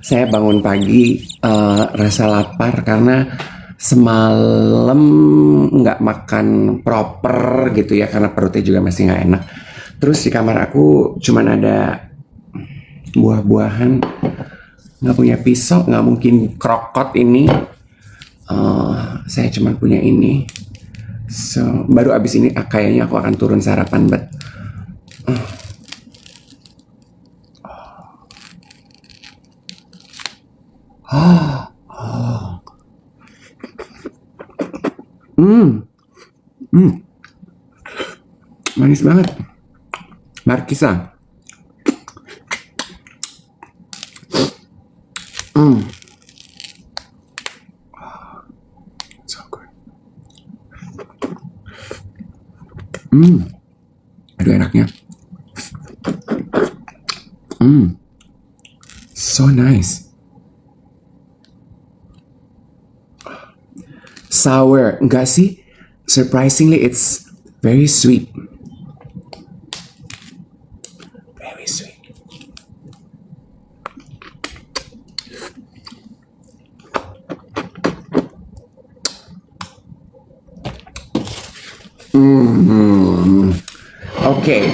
Saya bangun pagi rasa lapar karena semalam nggak makan proper gitu ya karena perutnya juga masih nggak enak. Terus di kamar aku cuman ada buah-buahan, nggak punya pisau, nggak mungkin krokot ini. Saya cuman punya ini. So baru abis ini kayaknya aku akan turun sarapan, but manis banget. Markisa. So good. Aduh enaknya. So nice. Sour, enggak sih? Surprisingly, it's very sweet. Very sweet. Okay.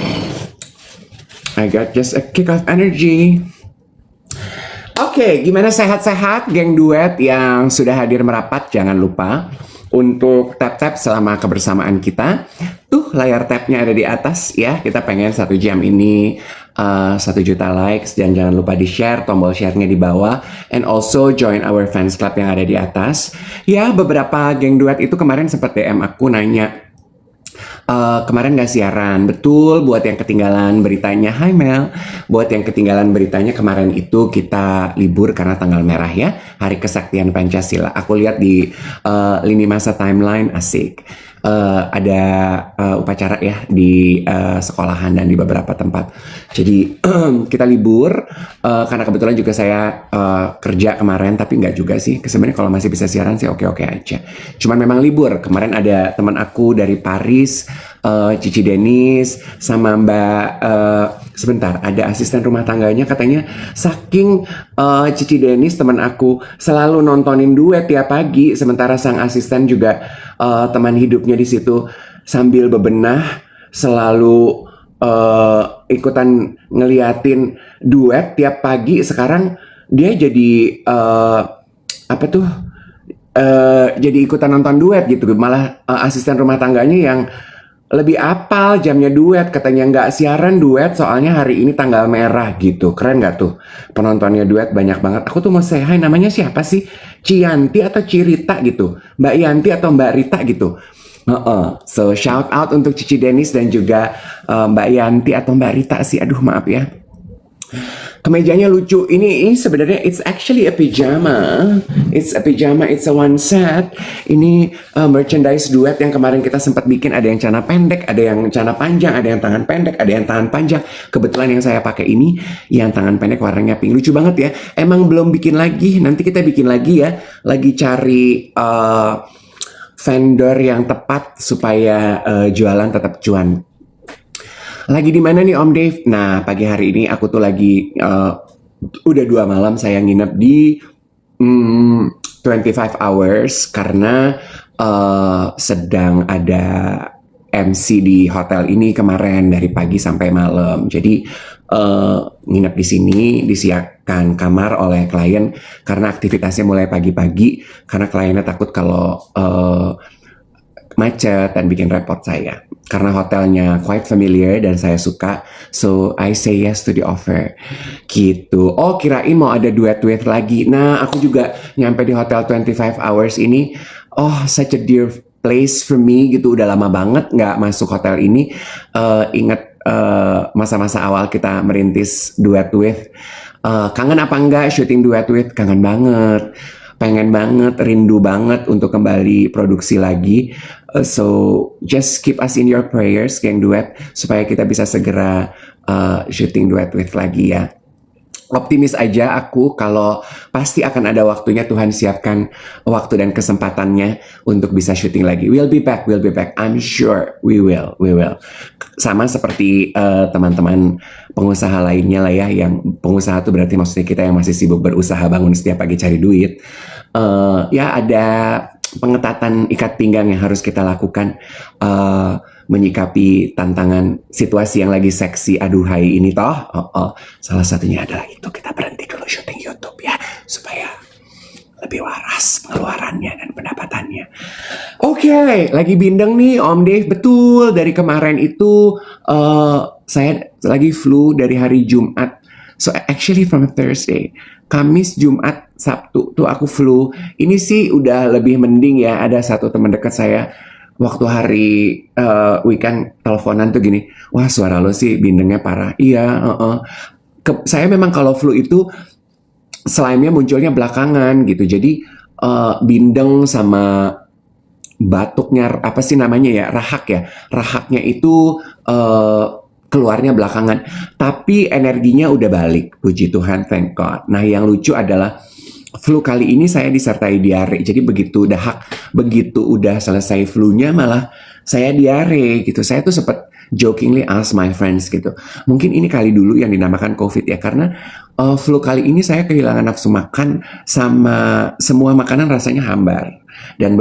I got just a kick of energy. Oke, gimana sehat-sehat geng duet yang sudah hadir merapat? Jangan lupa untuk tap-tap selama kebersamaan kita. Tuh layar tapnya ada di atas ya. Kita pengen 1 jam ini 1 juta likes. Dan jangan lupa di share, tombol share-nya di bawah. And also join our fans club yang ada di atas. Ya, beberapa geng duet itu kemarin sempat DM aku nanya, kemarin gak siaran. Betul, buat yang ketinggalan beritanya, hai Mel. Buat yang ketinggalan beritanya, kemarin itu kita libur karena tanggal merah ya, Hari Kesaktian Pancasila. Aku lihat di lini masa timeline, asik. Ada upacara ya di sekolahan dan di beberapa tempat. Jadi kita libur karena kebetulan juga saya kerja kemarin, tapi nggak juga sih. Sebenarnya kalau masih bisa siaran sih oke-oke aja. Cuman memang libur. Kemarin ada teman aku dari Paris, Cici Denis, sama Mbak sebentar, ada asisten rumah tangganya katanya saking Cici Denis teman aku selalu nontonin duet tiap pagi, sementara sang asisten juga teman hidupnya di situ sambil bebenah selalu ikutan ngeliatin duet tiap pagi. Sekarang dia jadi apa tuh? Jadi ikutan nonton duet gitu, malah asisten rumah tangganya yang lebih apal jamnya duet, katanya nggak siaran duet soalnya hari ini tanggal merah gitu. Keren nggak tuh? Penontonnya duet banyak banget. Aku tuh mau say hi, namanya siapa sih? Cianti atau Cirita gitu? Mbak Yanti atau Mbak Rita gitu? So shout out untuk Cici Denis dan juga Mbak Yanti atau Mbak Rita sih. Aduh maaf ya. Kemejanya lucu. Ini sebenarnya it's actually a pajama. It's a pajama, it's a one set. Ini merchandise duet yang kemarin kita sempat bikin. Ada yang celana pendek, ada yang celana panjang, ada yang tangan pendek, ada yang tangan panjang. Kebetulan yang saya pakai ini yang tangan pendek warnanya pink. Lucu banget ya. Emang belum bikin lagi. Nanti kita bikin lagi ya. Lagi cari vendor yang tepat supaya jualan tetap cuan. Lagi di mana nih Om Dave? Nah, pagi hari ini aku tuh lagi udah 2 malam saya nginep di 25 hours karena sedang ada MC di hotel ini kemarin dari pagi sampai malam. Jadi nginep di sini, disiapkan kamar oleh klien karena aktivitasnya mulai pagi-pagi karena kliennya takut kalau macet dan bikin repot saya. Karena hotelnya quite familiar dan saya suka, so I say yes to the offer. Gitu. Oh, kirain mau ada duet-duet lagi. Nah, aku juga nyampe di hotel 25 hours ini. Oh, such a dear place for me gitu. Udah lama banget nggak masuk hotel ini. Ingat masa-masa awal kita merintis duet-duet. Kangen apa enggak syuting duet-duet? Kangen banget. Pengen banget, rindu banget untuk kembali produksi lagi. So just keep us in your prayers, geng duet, supaya kita bisa segera shooting duet with lagi ya. optimis aja aku kalau pasti akan ada waktunya, Tuhan siapkan waktu dan kesempatannya untuk bisa syuting lagi. We'll be back, we'll be back. I'm sure we will, we will. Sama seperti teman-teman pengusaha lainnya lah ya, yang pengusaha tuh berarti maksudnya kita yang masih sibuk berusaha bangun setiap pagi cari duit. Ya ada pengetatan ikat pinggang yang harus kita lakukan. Menyikapi tantangan situasi yang lagi seksi aduhai ini toh. Salah satunya adalah itu, kita berhenti dulu syuting YouTube ya, supaya lebih waras pengeluarannya dan pendapatannya. Oke, lagi bindeng nih Om Dave. Betul, dari kemarin itu saya lagi flu dari hari Jumat. So actually from Thursday, Kamis, Jumat, Sabtu tuh aku flu. Ini sih udah lebih mending ya. Ada satu teman dekat saya waktu hari weekend teleponan tuh gini, wah suara lo sih bindengnya parah. Iya, saya memang kalau flu itu slime-nya munculnya belakangan gitu. Jadi bindeng sama batuknya, apa sih namanya ya, rahak ya. Rahaknya itu keluarnya belakangan. Tapi energinya udah balik, puji Tuhan, thank God. Nah yang lucu adalah flu kali ini saya disertai diare. Jadi begitu udah selesai flu-nya malah saya diare gitu. Saya tuh sempat jokingly ask my friends gitu. Mungkin ini kali dulu yang dinamakan COVID ya, karena flu kali ini saya kehilangan nafsu makan, sama semua makanan rasanya hambar. Dan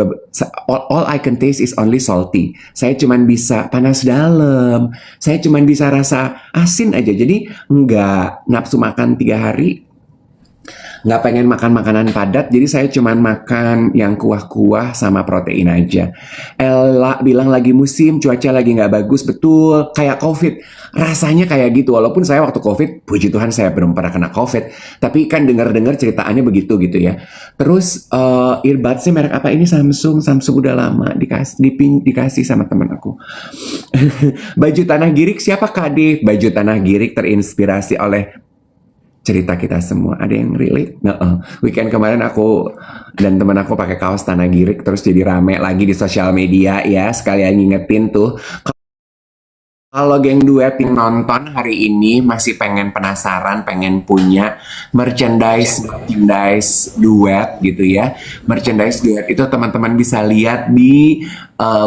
all I can taste is only salty. Saya cuman bisa panas dalam. Saya cuman bisa rasa asin aja. Jadi nggak nafsu makan 3 hari. Nggak pengen makan makanan padat, jadi saya cuman makan yang kuah-kuah sama protein aja. Ella bilang lagi musim, cuaca lagi nggak bagus, betul, kayak COVID. Rasanya kayak gitu, walaupun saya waktu COVID, puji Tuhan saya belum pernah kena COVID. Tapi kan dengar-dengar ceritaannya begitu gitu ya. Terus earbuds sih merek apa ini? Samsung udah lama dikasih sama temen aku. Baju Tanah Girik siapa Kak Dev? Baju Tanah Girik terinspirasi oleh cerita kita semua. Ada yang relate? Weekend kemarin aku dan teman aku pakai kaos Tanah Girik, terus jadi rame lagi di sosial media ya. Sekalian ngingetin tuh, kalau geng duet yang nonton hari ini masih penasaran, pengen punya merchandise duet gitu ya. Merchandise duet itu teman-teman bisa lihat di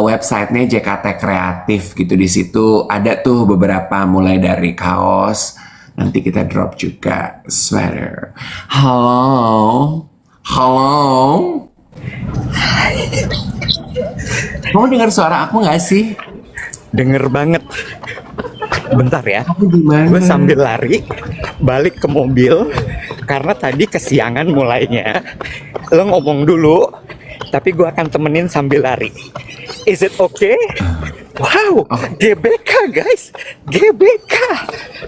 websitenya JKT Kreatif gitu. Di situ ada tuh beberapa, mulai dari kaos. Nanti kita drop juga sweater. Halo. Kamu dengar suara aku nggak sih? Denger banget. Bentar ya. Kamu gimana? Gue sambil lari balik ke mobil karena tadi kesiangan mulainya. Lo ngomong dulu, tapi gue akan temenin sambil lari. Is it okay? Wow, GBK guys, GBK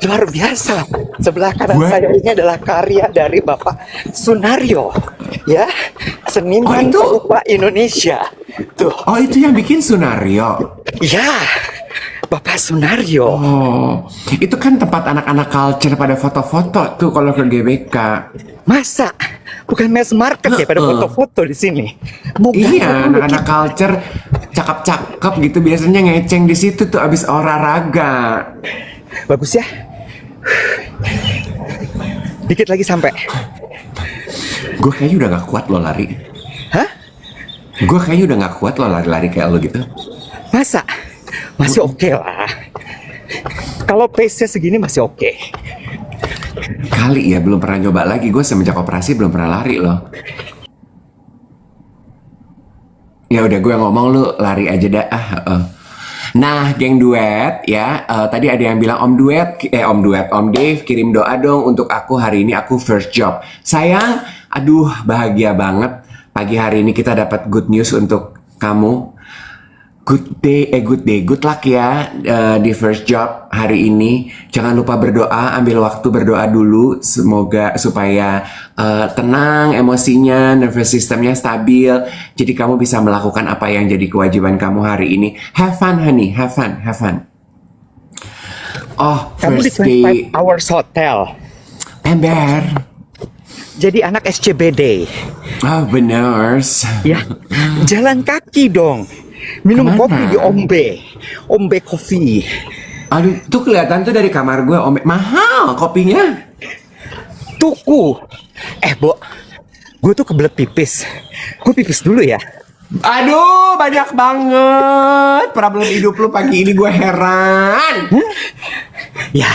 luar biasa. Sebelah kanan saya ini adalah karya dari Bapak Sunario, ya, seniman perupa Indonesia. Tuh. Oh itu yang bikin Sunario? Ya, Bapak Sunario. Oh, itu kan tempat anak-anak culture pada foto-foto tuh kalau ke GBK. Masa? Bukan mass market ya pada foto-foto di sini? Iya, anak-anak culture cakep-cakep gitu biasanya ngeceng di situ tuh abis olahraga. Bagus ya. Dikit lagi sampai. Gue kayaknya udah gak kuat lo lari. Hah? Gue kayaknya udah gak kuat lo lari-lari kayak lo gitu. Masa? Masih oke lah. Kalau pace-nya segini masih oke. Kali ya, belum pernah nyoba lagi. Gue semenjak operasi belum pernah lari loh. Ya udah gue ngomong, lu lari aja dah. Nah, geng duet ya. Tadi ada yang bilang Om Dave kirim doa dong untuk aku hari ini, aku first job. Sayang, aduh bahagia banget. Pagi hari ini kita dapat good news untuk kamu. Good luck ya di first job hari ini. Jangan lupa berdoa, ambil waktu berdoa dulu. Semoga supaya tenang emosinya, nervous systemnya stabil. Jadi kamu bisa melakukan apa yang jadi kewajiban kamu hari ini. Have fun honey, have fun. Oh, kamu di first day 25 Hours Hotel. Ember. Jadi anak SCBD. Oh benar. Ya, jalan kaki dong. Minum Kemana? kopi di Ombe Coffee. Aduh, tuh kelihatan tuh dari kamar gue, mahal kopinya. Tuku. Bo, gue tuh kebelet pipis. Gue pipis dulu ya. Aduh, banyak banget problem hidup lu pagi ini, gue heran. Ya,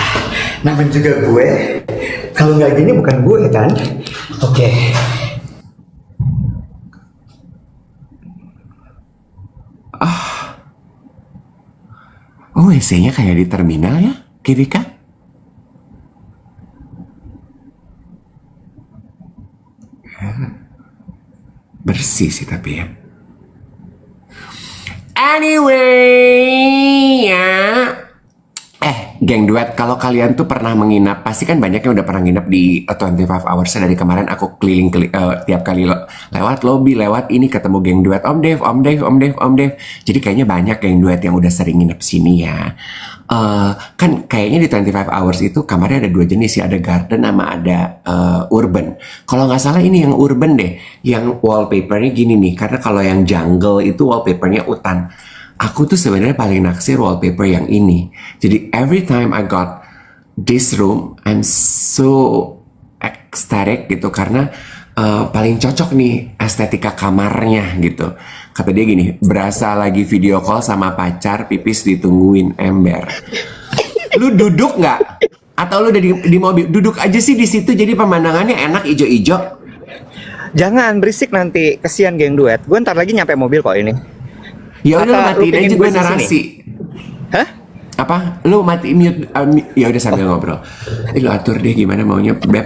namanya juga gue. Kalau nggak gini bukan gue kan? Oke. Oh, WC-nya kayak di terminal ya, kiri kan? Bersih sih tapi ya. Anyway, ya. Geng duet, kalau kalian tuh pernah menginap, pasti kan banyak yang udah pernah nginap di 25 Hours. Dari kemarin aku keliling tiap kali lewat lobby, lewat ini ketemu geng duet. Om Dev, Om Dev, Om Dev, Om Dev. Jadi kayaknya banyak geng duet yang udah sering nginep sini ya. Kan kayaknya di 25 Hours itu kamarnya ada dua jenis ya, ada garden sama ada urban. Kalau nggak salah ini yang urban deh, yang wallpapernya gini nih, karena kalau yang jungle itu wallpapernya hutan. Aku tuh sebenarnya paling naksir wallpaper yang ini. Jadi every time I got this room, I'm so ecstatic gitu karena paling cocok nih estetika kamarnya gitu. Kata dia gini, berasa lagi video call sama pacar, pipis ditungguin ember. Lu duduk nggak? Atau lu udah di mobil? Duduk aja sih di situ, jadi pemandangannya enak ijo-ijo. Jangan berisik nanti, kesian geng duet. Gue ntar lagi nyampe mobil kok ini. Ya udah, lu Apa, matiin aja gue narasi. Hah? Apa? Lu mati mute, ya udah sambil ngobrol. Lu atur deh gimana maunya, Beb.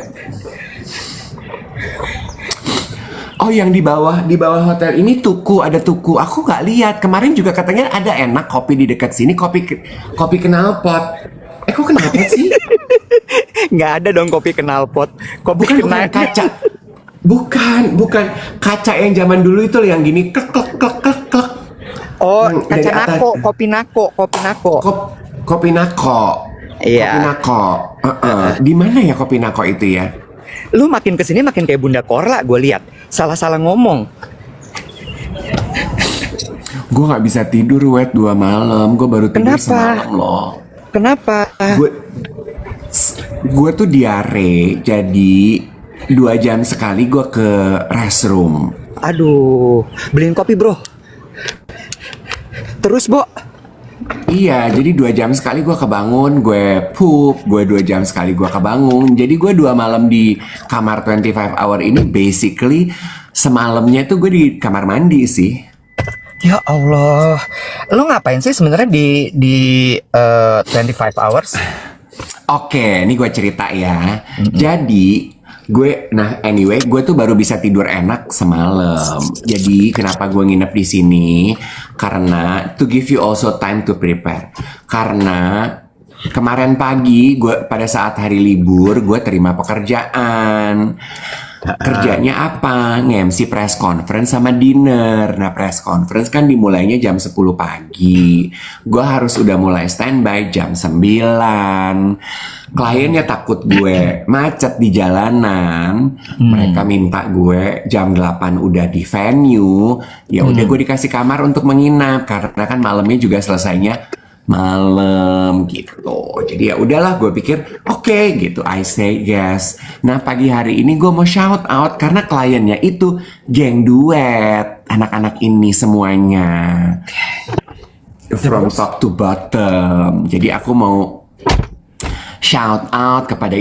Oh, yang di bawah hotel ini tuku, ada tuku. Aku nggak lihat. Kemarin juga katanya ada enak kopi di dekat sini, kopi knalpot. Kok kenapa sih? Nggak ada dong kopi knalpot. Kopi Bukan kaca. Bukan kaca yang zaman dulu itu yang gini klek klek klek klek klek. Oh, kaca nako, kopi nako. Kopi nako. Iya. Kopi nako. Di mana ya kopi nako itu ya? Lu makin kesini makin kayak Bunda Korla, gue lihat. Salah-salah ngomong. Gue nggak bisa tidur, Wet, 2 malam. Gue baru tidur semalam loh. Kenapa? Gue tuh diare, jadi 2 jam sekali gue ke restroom. Aduh, beliin kopi bro. Terus Bo? Iya, jadi 2 jam sekali gue kebangun, gue poop, gue 2 jam sekali gue kebangun. Jadi gue 2 malam di kamar 25 hour ini basically semalamnya tuh gue di kamar mandi sih. Ya Allah, lo ngapain sih sebenarnya di 25 hours? Oke, ini gue cerita ya. Jadi anyway, gue tuh baru bisa tidur enak semalam. Jadi kenapa gue nginep di sini? Karena to give you also time to prepare. Karena kemarin pagi pada saat hari libur gue terima pekerjaan. Kerjanya apa? Nge-MC press conference sama dinner. Nah, press conference kan dimulainya jam 10 pagi. Gue harus udah mulai standby jam 9. Kliennya takut gue macet di jalanan. Mereka minta gue jam 8 udah di venue. Ya udah gue dikasih kamar untuk menginap karena kan malamnya juga selesainya malam gitu. Jadi ya udahlah, gue pikir oke, gitu. I say yes. Nah, pagi hari ini gue mau shout out karena kliennya itu geng duet, anak-anak ini semuanya from top to bottom. Jadi aku mau shout out kepada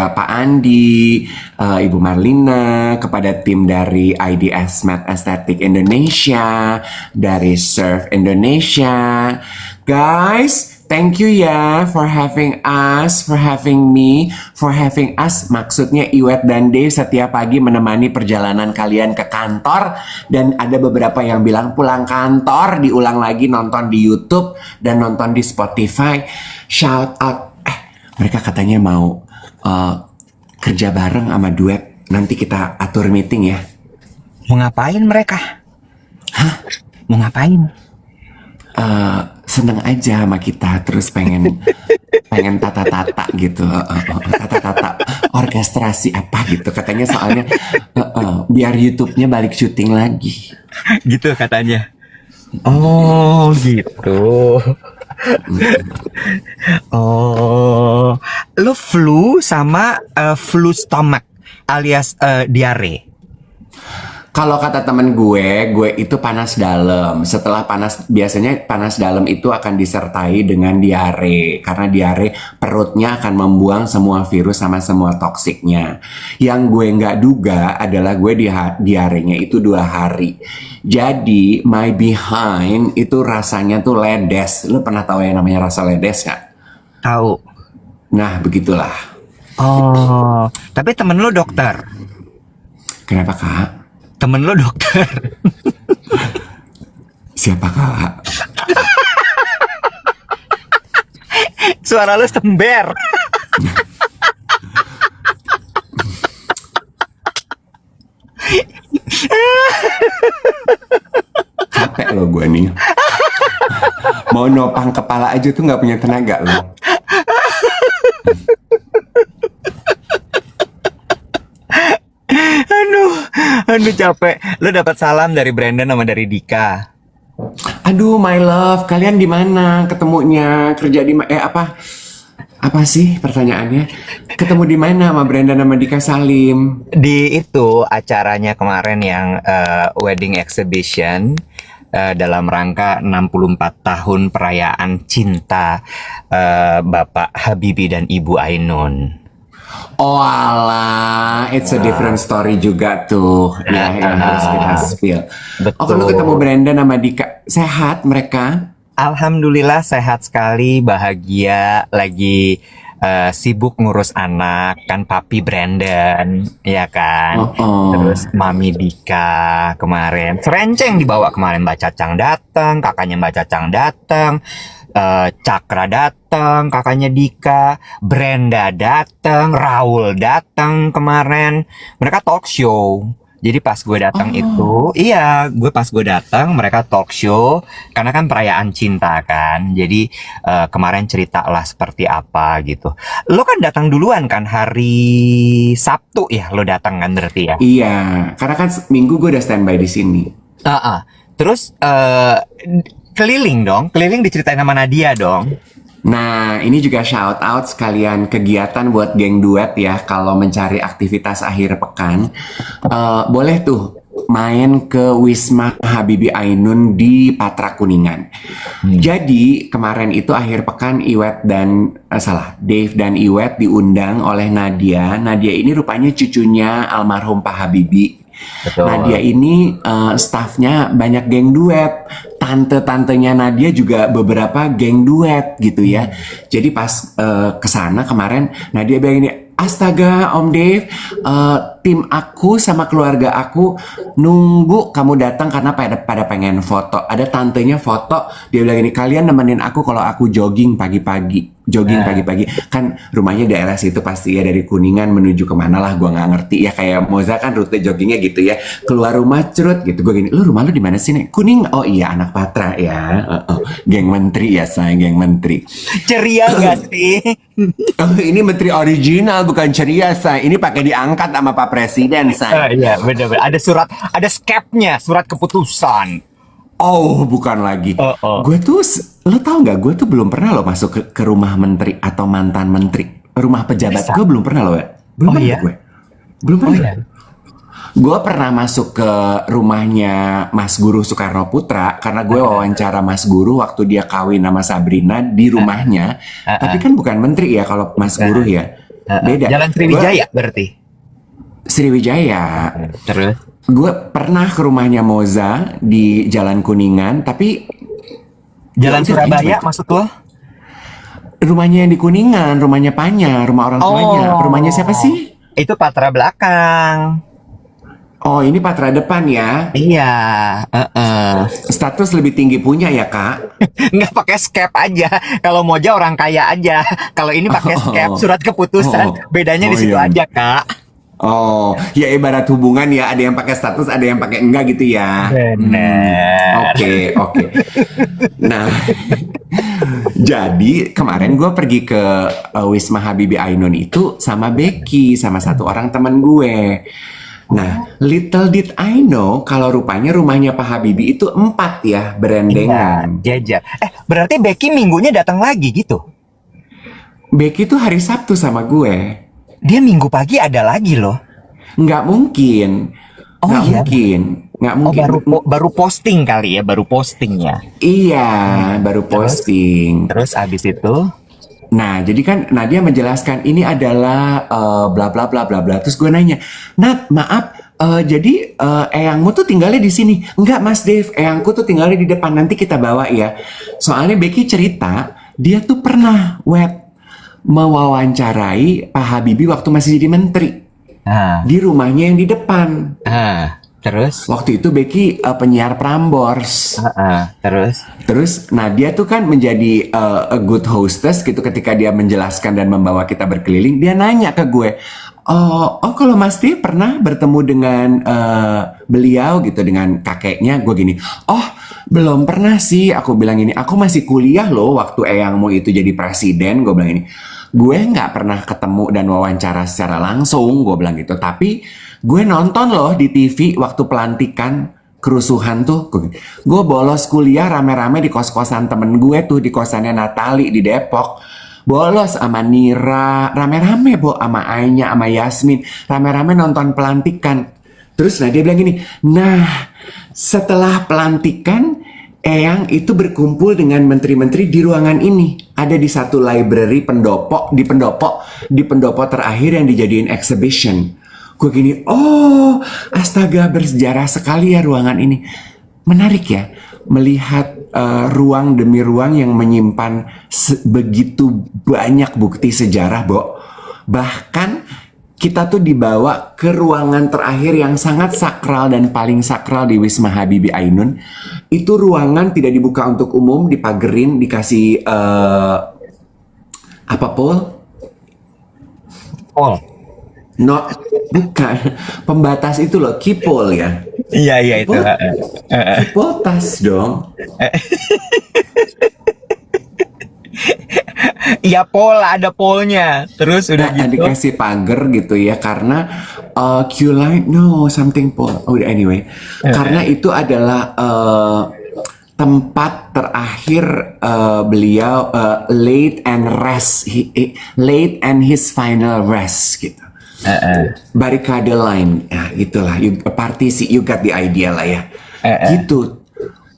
Pak Andi, Ibu Marlina, kepada tim dari IDS Math Aesthetic Indonesia, dari Surf Indonesia. Guys, thank you ya for having us, for having me, for having us. Maksudnya Iwet dan Dave setiap pagi menemani perjalanan kalian ke kantor. Dan ada beberapa yang bilang pulang kantor, diulang lagi nonton di YouTube dan nonton di Spotify. Shout out. Mereka katanya mau kerja bareng sama duet. Nanti kita atur meeting ya. Mau ngapain mereka? Hah? Mau ngapain? Seneng aja sama kita, terus pengen tata-tata gitu, tata-tata orkestrasi apa gitu katanya, soalnya biar YouTube-nya balik syuting lagi. Gitu katanya. Oh gitu. Oh, lo flu sama flu stomach alias diare. Kalau kata temen gue itu panas dalam. Setelah biasanya panas dalam itu akan disertai dengan diare. Karena diare perutnya akan membuang semua virus sama semua toksiknya. Yang gue nggak duga adalah gue diarenya itu 2 hari. Jadi my behind itu rasanya tuh ledes. Lu pernah tahu yang namanya rasa ledes nggak? Tahu. Nah begitulah. Oh, tapi temen lo dokter. Kenapa kak? Temen lo dokter. Siapa kak? Suara lo sember. Capek lo gue nih. Mau nopang kepala aja tuh nggak punya tenaga lo. Aduh capek. Lo dapat salam dari Brandon sama dari Dika. Aduh, my love, kalian di mana ketemunya? Kerja di apa? Apa sih pertanyaannya? Ketemu di mana sama Brenda sama Dika Salim? Di itu acaranya kemarin yang wedding exhibition dalam rangka 64 tahun perayaan cinta Bapak Habibie dan Ibu Ainun. Oh alah, it's a different story juga tuh ya, yang harus kita spill. Oh, kalau ketemu Brenda sama Dika, sehat mereka? Alhamdulillah sehat sekali, bahagia, lagi sibuk ngurus anak, kan papi Brandon, ya kan? Terus mami Dika kemarin, serenceng dibawa kemarin, Mbak Cacang datang, kakaknya Mbak Cacang datang, Cakra datang, kakaknya Dika, Brenda datang, Raul datang kemarin. Mereka talk show. Jadi pas gue datang pas gue datang mereka talk show karena kan perayaan cinta kan. Jadi kemarin ceritalah seperti apa gitu. Lo kan datang duluan kan hari Sabtu ya, lo datang kan berarti ya? Iya, karena kan Minggu gue udah standby di sini. Terus keliling diceritain sama Nadia dong. Nah, ini juga shout out sekalian kegiatan buat geng duet ya. Kalau mencari aktivitas akhir pekan, boleh tuh main ke Wisma Habibie Ainun di Patra Kuningan. Jadi kemarin itu akhir pekan Dave dan Iwet diundang oleh Nadia. Nadia ini rupanya cucunya almarhum Pak Habibie. Betul. Nadia ini staffnya banyak geng duet. Tante-tantenya Nadia juga beberapa geng duet gitu ya. Jadi pas kesana kemarin Nadia bilang ini, astaga Om Dave, tim aku sama keluarga aku nunggu kamu datang karena pada pengen foto. Ada tantenya foto, dia bilang ini, kalian nemenin aku kalau aku jogging pagi-pagi. Kan rumahnya daerah situ pasti ya, dari Kuningan menuju kemana lah gua nggak ngerti ya, kayak Moza kan rute joggingnya gitu ya, keluar rumah cerut gitu. Gue gini, lu rumah lu di mana sih nih? Kuning. Oh iya, anak Patra ya. Geng menteri ya, saya geng menteri. Ceria gak sih? Ini menteri original bukan ceria, saya. Ini pakai diangkat sama Pak Presiden, saya. Iya benar-benar. Ada skepnya, surat keputusan. Oh, bukan lagi. Gue tuh, lo tau nggak? Gue tuh belum pernah lo masuk ke rumah menteri atau mantan menteri, rumah pejabat. Gue belum pernah lo ya. Belum pernah gue. Belum pernah. Iya. Gue pernah masuk ke rumahnya Mas Guru Soekarno Putra karena gue wawancara Mas Guru waktu dia kawin sama Sabrina di rumahnya. Tapi kan bukan menteri ya kalau Mas Guru ya. Beda. Jalan Sriwijaya berarti. Sriwijaya. Terus? Gue pernah ke rumahnya Moza di Jalan Kuningan, tapi Jalan Surabaya maksud lo? Rumahnya yang di Kuningan, rumahnya Panya, rumah orang tuanya. Rumahnya siapa sih? Itu Patra belakang. Oh, ini Patra depan ya? Iya. Status lebih tinggi punya ya, Kak? Nggak pakai skep aja. Kalau Moja orang kaya aja. Kalau ini pakai skep, surat keputusan. Bedanya di situ iya. aja, Kak. Oh, ya ibarat hubungan ya, ada yang pakai status, ada yang pakai enggak gitu ya. Benar. Oke. Nah, jadi kemarin gue pergi ke Wisma Habibie Ainun itu sama Becky, sama satu orang teman gue. Nah, little did I know kalau rupanya rumahnya Pak Habibie itu 4 ya, berendengan. Jajar. Berarti Becky minggunya datang lagi gitu? Becky tuh hari Sabtu sama gue. Dia minggu pagi ada lagi loh. Nggak mungkin. Oh Nggak iya. mungkin. Nggak Oh, mungkin. baru posting kali ya, baru postingnya. Iya, baru posting. Terus abis itu, Nah, jadi kan Nadia menjelaskan ini adalah bla bla bla bla bla. Terus gue nanya, Nat, maaf, jadi eyangmu tuh tinggalnya di sini? Enggak, Mas Dave, eyangku tuh tinggalnya di depan. Nanti kita bawa ya. Soalnya Becky cerita, dia tuh pernah mewawancarai Pak Habibie waktu masih jadi menteri nah, di rumahnya yang di depan. terus, Waktu itu Becky penyiar Prambors. Terus Nadia tuh kan menjadi a good hostess gitu ketika dia menjelaskan dan membawa kita berkeliling. Dia nanya ke gue, oh kalau Mas Dave pernah bertemu dengan beliau gitu, dengan kakeknya. Gue gini, oh belum pernah sih. Aku bilang ini, aku masih kuliah loh waktu eyangmu itu jadi presiden. Gue bilang ini, gue nggak pernah ketemu dan wawancara secara langsung. Gue bilang gitu, tapi gue nonton loh di TV waktu pelantikan kerusuhan tuh. Gue bolos kuliah rame-rame di kos-kosan temen gue tuh, di kosannya Natali di Depok. Bolos sama Nira, rame-rame sama Ainya, sama Yasmin. Rame-rame nonton pelantikan. Terus dia bilang gini, nah setelah pelantikan, Eyang itu berkumpul dengan menteri-menteri di ruangan ini. Ada di satu library di pendopo terakhir yang dijadiin exhibition. Gue gini, oh astaga, bersejarah sekali ya ruangan ini. Menarik ya, melihat ruang demi ruang yang menyimpan begitu banyak bukti sejarah, Bo. Bahkan kita tuh dibawa ke ruangan terakhir yang sangat sakral dan paling sakral di Wisma Habibie Ainun. Itu ruangan tidak dibuka untuk umum, dipagerin, dikasih apa, Paul? No, bukan. Pembatas itu loh, kipol ya. Iya itu. Kipol tas dong. Iya ada polnya. Terus udah gitu. Dikasih pagar gitu ya, karena Q-line, no, something Paul. Oh, anyway. Karena itu adalah tempat terakhir beliau late and his final rest gitu. Barricade line, ya itulah, partisi, you got the idea lah ya. Gitu.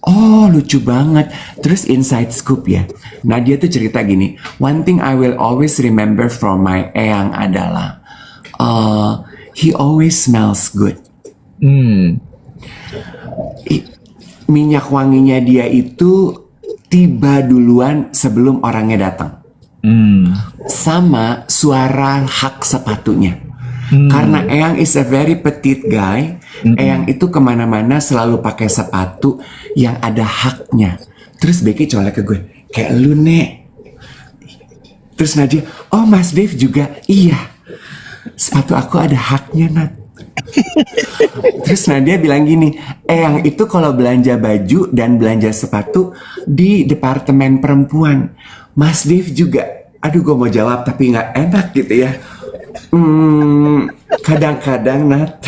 Oh lucu banget. Terus inside scoop ya, Nadia tuh cerita gini, one thing I will always remember from my eyang adalah he always smells good. Minyak wanginya dia itu tiba duluan sebelum orangnya datang. Sama suara hak sepatunya. Karena Eyang is a very petite guy, Eyang itu kemana-mana selalu pakai sepatu yang ada haknya. Terus Becky colek ke gue, kayak lu Nek. Terus Nadia, oh Mas Dave juga, iya, sepatu aku ada haknya Nat. Terus Nadia bilang gini, Eyang itu kalau belanja baju dan belanja sepatu di departemen perempuan. Mas Dave juga, aduh gue mau jawab tapi nggak enak gitu ya. Kadang-kadang Nat.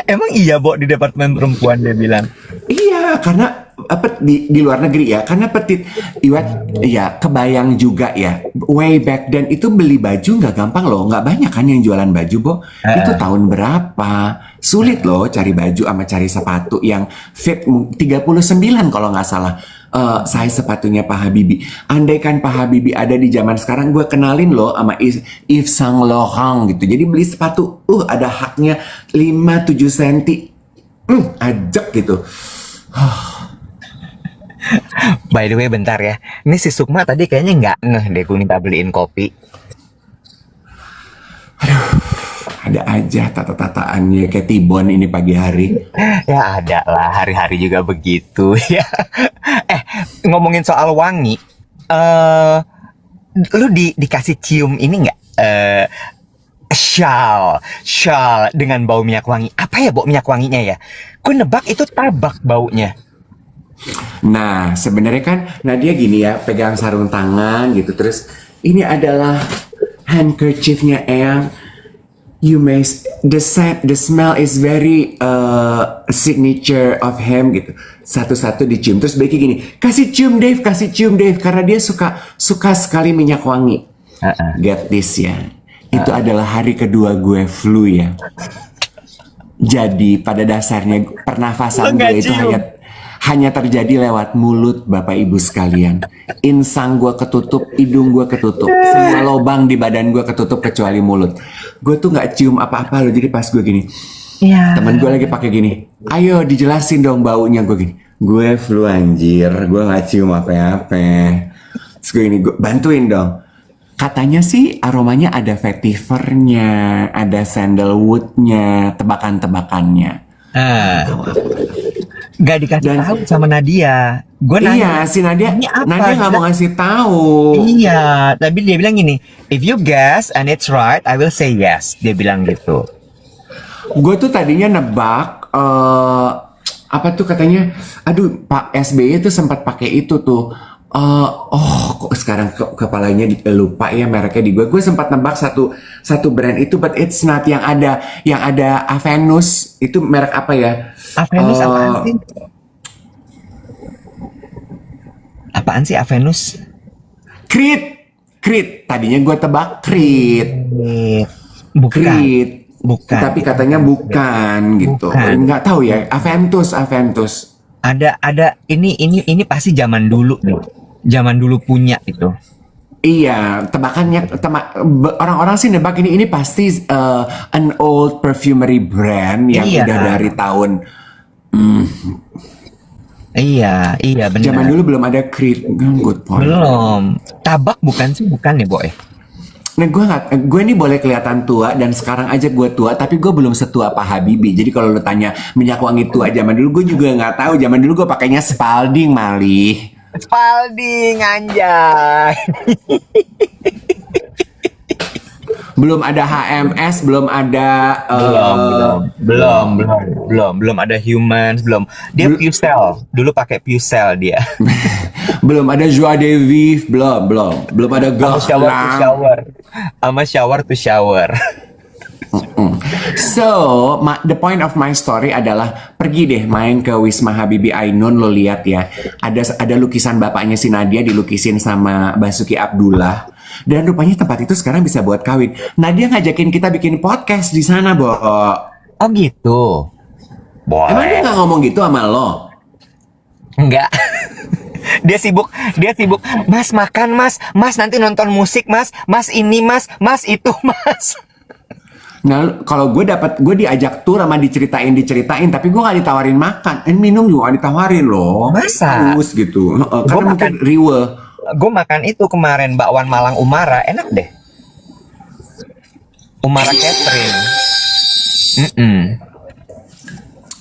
Emang iya Bo di departemen perempuan dia bilang? Iya, karena apa di luar negeri ya, karena petit Iwat ya kebayang juga ya, way back then itu beli baju nggak gampang loh, nggak banyak kan yang jualan baju, Bo. Itu tahun berapa? Sulit loh cari baju sama cari sepatu yang fit 39 kalau nggak salah. Size sepatunya Pak Habibie. Andaikan Pak Habibie ada di zaman sekarang, gue kenalin loh sama Yves Saint Laurent gitu. Jadi beli sepatu, ada haknya 5-7 cm. Ajak gitu. By the way bentar ya, ini si Sukma tadi kayaknya nggak ngeh deh gue minta beliin kopi. Ada aja tata-tataannya kayak Tibon ini pagi hari. Ya ada lah, hari-hari juga begitu ya. Ngomongin soal wangi, lu dikasih cium ini nggak? Shawl dengan bau minyak wangi. Apa ya bau minyak wanginya ya? Gue nebak itu tabak baunya. Nah, sebenarnya kan Nadia gini ya, pegang sarung tangan gitu. Terus ini adalah handkerchiefnya Eyang. you may the smell is very signature of him gitu. Satu-satu dicium terus Becky gini, kasih cium Dave karena dia suka sekali minyak wangi. Get this ya. Itu adalah hari kedua gue flu ya. Jadi pada dasarnya pernafasan gue itu hanya terjadi lewat mulut Bapak Ibu sekalian. Insang gue ketutup, hidung gue ketutup, semua lubang di badan gue ketutup kecuali mulut. Gue tuh nggak cium apa-apa loh. Jadi pas gue gini, temen gue lagi pakai gini, ayo dijelasin dong baunya. Gue gini, gue flu anjir, gue nggak cium apa-apa. Terus gue gini, gue bantuin dong. Katanya sih aromanya ada vetivernya, ada sandalwoodnya, tebakan-tebakannya. Gak dikasih tahu sama Nadia. Gue nanya. Iya, si Nadia nggak mau ngasih tahu. Iya, tapi dia bilang gini, if you guess and it's right, I will say yes. Dia bilang gitu. Gue tuh tadinya nebak apa tuh katanya, aduh Pak SBY tuh sempat pakai itu tuh. Kok sekarang kepalanya lupa ya mereknya di gue. Gue sempat nebak satu brand itu, but it's not yang ada Avenus. Itu merek apa ya? Avenus apaan sih? Apaan sih Avenus? Creed. Tadinya gue tebak Creed. Bukan. Tapi katanya bukan gitu. Nggak tahu ya. Aventus. Ada ini pasti zaman dulu nih. Zaman dulu punya itu. Iya, tebakannya orang-orang sih nebak ini pasti an old perfumery brand yang udah dari tahun Iya benar. Zaman dulu belum ada Creed. Good point. Belum. Tabak bukan ya, Boy? Nah, gue nih boleh kelihatan tua dan sekarang aja gue tua, tapi gue belum setua Pak Habibie. Jadi kalau lo tanya minyak wangi tua zaman dulu, gue juga nggak tahu. Zaman dulu gue pakainya Spalding, Malih. Spalding, anjay. Belum ada HMS, belum ada belum ada Humans, belum. Dia Pucell. Dulu pakai Pucell dia. Belum ada Joie de Vivre, belum ada shower to shower. So, the point of my story adalah pergi deh main ke Wisma Habibie Ainun, lo lihat ya. Ada lukisan bapaknya si Nadia dilukisin sama Basuki Abdullah. Dan rupanya tempat itu sekarang bisa buat kawin. Nadia ngajakin kita bikin podcast di sana, Bo. Oh gitu. Boleh. Emang dia nggak ngomong gitu sama lo? Enggak. Dia sibuk. Mas makan, Mas nanti nonton musik, Mas ini, Mas itu, Mas. Nah, kalau gue diajak tur sama diceritain, tapi gue nggak ditawarin makan, minum juga nggak ditawarin loh. Masa? Terus gitu. Karena mungkin riwe. Gue makan itu kemarin bakwan Malang Umara, enak deh. Umara Catering.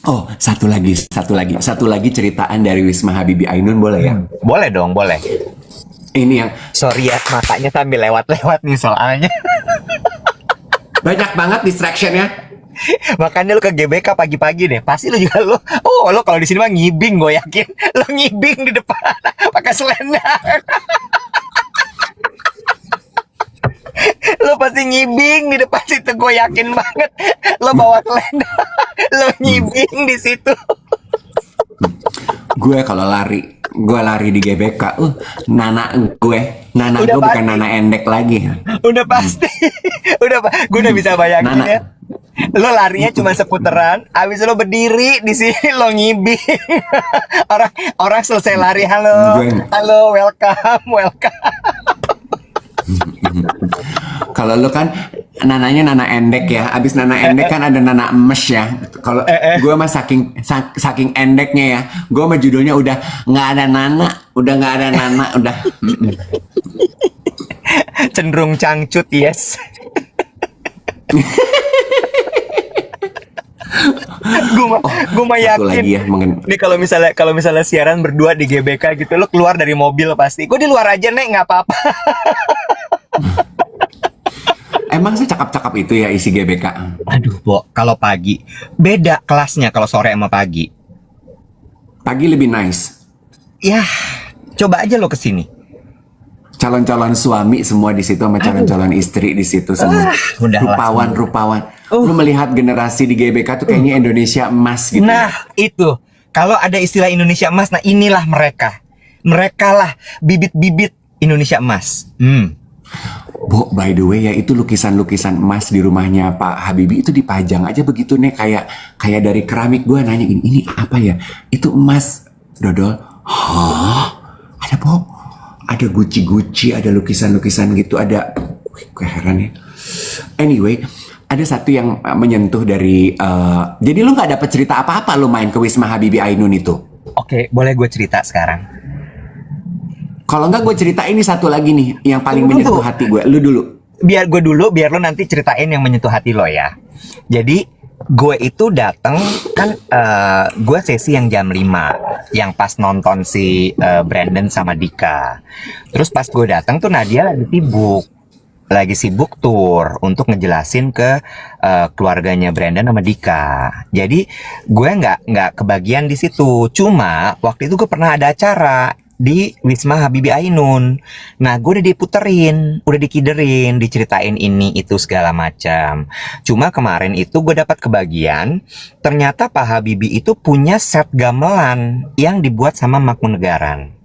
Oh, satu lagi ceritaan dari Wisma Habibie Ainun, boleh ya? Boleh dong, boleh. Ini yang sorry ya, makanya sambil lewat nih soalnya. Banyak banget distraction-nya. Makanya lu ke GBK pagi-pagi deh. Pasti lu juga lo kalau di sini mah ngibing, gue yakin. Lo ngibing di depan pakai selendang. Lo pasti ngibing di depan situ, gue yakin banget. Lo bawa selendang, lo ngibing di situ. Gue kalau lari di GBK, Nana gue bukan Nana Endek lagi. Udah pasti. Gue udah bisa bayangin ya. Lo larinya cuma seputaran, abis lo berdiri di sini lo ngibing. Orang selesai lari, halo, welcome. Kalau lo kan nananya Nana Endek ya, abis Nana Endek kan ada Nana Emes ya. Kalau gue mah saking endeknya ya, gue mah judulnya udah nggak ada Nana, udah. Cenderung cangcut, yes. Gue mah yakin ya, nih kalau misalnya siaran berdua di GBK gitu, lo keluar dari mobil pasti. Gue di luar aja, Nek, nggak apa-apa. Emang sih cakep-cakep itu ya isi GBK? Aduh, Bo, kalau pagi beda kelasnya, kalau sore sama pagi. Pagi lebih nice. Ya, coba aja lo kesini. calon-calon suami semua di situ sama calon-calon istri di situ semua. Udahlah, Rupawan. Lu melihat generasi di GBK tuh kayaknya Indonesia emas gitu. Nah, itu. Kalau ada istilah Indonesia emas, nah inilah mereka. Mereka lah bibit-bibit Indonesia emas. Bo, by the way ya, itu lukisan-lukisan emas di rumahnya Pak Habibie itu dipajang aja begitu nih, kayak dari keramik. Gue nanya ini apa ya? Itu emas, Dodol. Hah? Ada Bo? Ada guci-guci, ada lukisan-lukisan gitu, ada. Gue heran ya. Anyway, ada satu yang menyentuh dari. Jadi lu nggak dapet cerita apa-apa lu main ke Wisma Habibie Ainun itu? Oke, boleh gue cerita sekarang? Kalau nggak gue cerita ini satu lagi nih yang paling Tunggu. menyentuh hati gue. Lu dulu. Biar gue dulu, biar lo nanti ceritain yang menyentuh hati lo ya. Jadi gue itu datang kan, gue sesi yang jam 5, yang pas nonton si Brandon sama Dika. Terus pas gue datang tuh Nadia lagi sibuk tour untuk ngejelasin ke keluarganya Brandon sama Dika. Jadi gue nggak kebagian di situ. Cuma waktu itu gue pernah ada acara di Wisma Habibie Ainun. Nah, gue udah diputerin, udah dikiderin, diceritain ini itu segala macam. Cuma kemarin itu gue dapat kebagian, ternyata Pak Habibie itu punya set gamelan yang dibuat sama Mangkunegaran.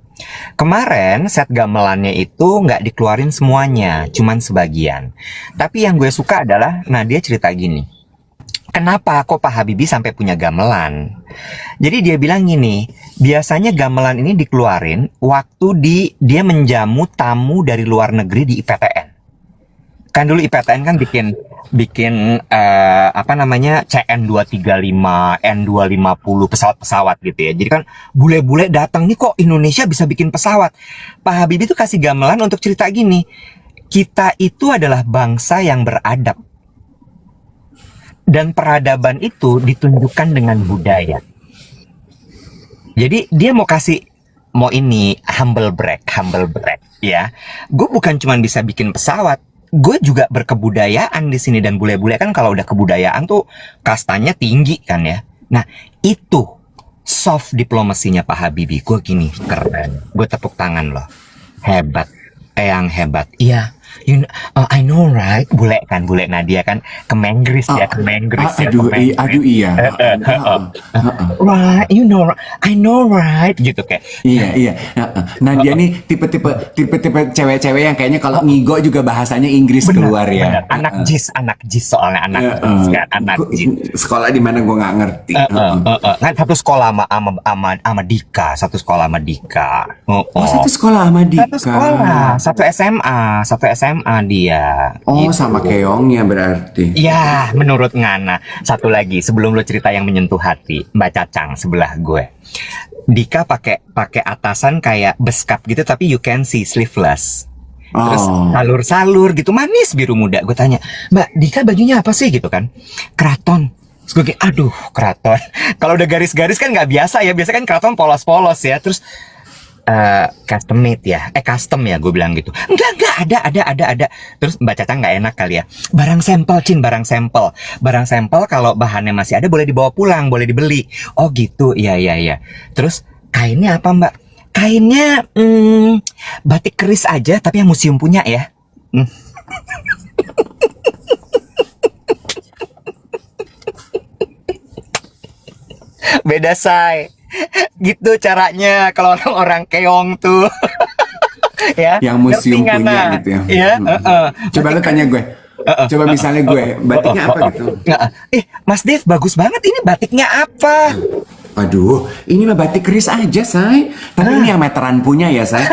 Kemarin set gamelannya itu nggak dikeluarin semuanya, cuman sebagian. Tapi yang gue suka adalah, nah dia cerita gini. Kenapa kok Pak Habibie sampai punya gamelan? Jadi dia bilang gini, biasanya gamelan ini dikeluarin waktu dia menjamu tamu dari luar negeri di IPTN. Kan dulu IPTN kan bikin CN235, N250 pesawat-pesawat gitu ya. Jadi kan bule-bule datang nih, kok Indonesia bisa bikin pesawat. Pak Habibie tuh kasih gamelan untuk cerita gini, kita itu adalah bangsa yang beradab. Dan peradaban itu ditunjukkan dengan budaya. Jadi dia mau ini humble brag ya. Gue bukan cuma bisa bikin pesawat, gue juga berkebudayaan di sini. Dan bule-bule kan kalau udah kebudayaan tuh kastanya tinggi kan ya. Nah itu soft diplomasinya Pak Habibie. Gue gini, keren. Gue tepuk tangan loh. Hebat, Eyang hebat. Iya. I know right, bule Nadia kan Kemenggris ya. Aduh iya. Right, I know right gitu kayak. Iya. Nadia nih tipe-tipe cewek-cewek yang kayaknya kalau ngigo juga bahasanya Inggris keluar ya. Bener. Anak jis soalnya anak jis. Sekolah di mana gue nggak ngerti. Kan satu sekolah sama Dika, satu sekolah sama Dika. Satu sekolah sama Dika. Satu sekolah, satu SMA dia. Gitu. Sama keongnya berarti. Ya, menurut Ngana. Satu lagi, sebelum lo cerita yang menyentuh hati, Mbak Cacang sebelah gue. Dika pakai atasan kayak beskap gitu, tapi you can see sleeveless. Terus salur-salur gitu, manis biru muda. Gue tanya, Mbak, Dika bajunya apa sih gitu kan? Keraton. Terus gue kayak, aduh, keraton. Kalau udah garis-garis kan nggak biasa ya. Biasa kan keraton polos-polos ya. Terus custom made ya, custom ya, gue bilang gitu. Enggak ada. Terus Mbak Caca nggak enak kali ya. Barang sampel kalau bahannya masih ada boleh dibawa pulang, boleh dibeli. Oh gitu, iya. Terus kainnya apa Mbak? Kainnya batik keris aja, tapi yang museum punya ya. Beda say. Gitu caranya kalau orang keong tuh. Ya, yang museum punya gitu ya. Coba lu tanya gue. Coba misalnya gue, batiknya apa gitu? Mas Dev, bagus banget ini, batiknya apa? Aduh, ini mah batik keris aja, say. Tapi ini yang meteran punya ya, say.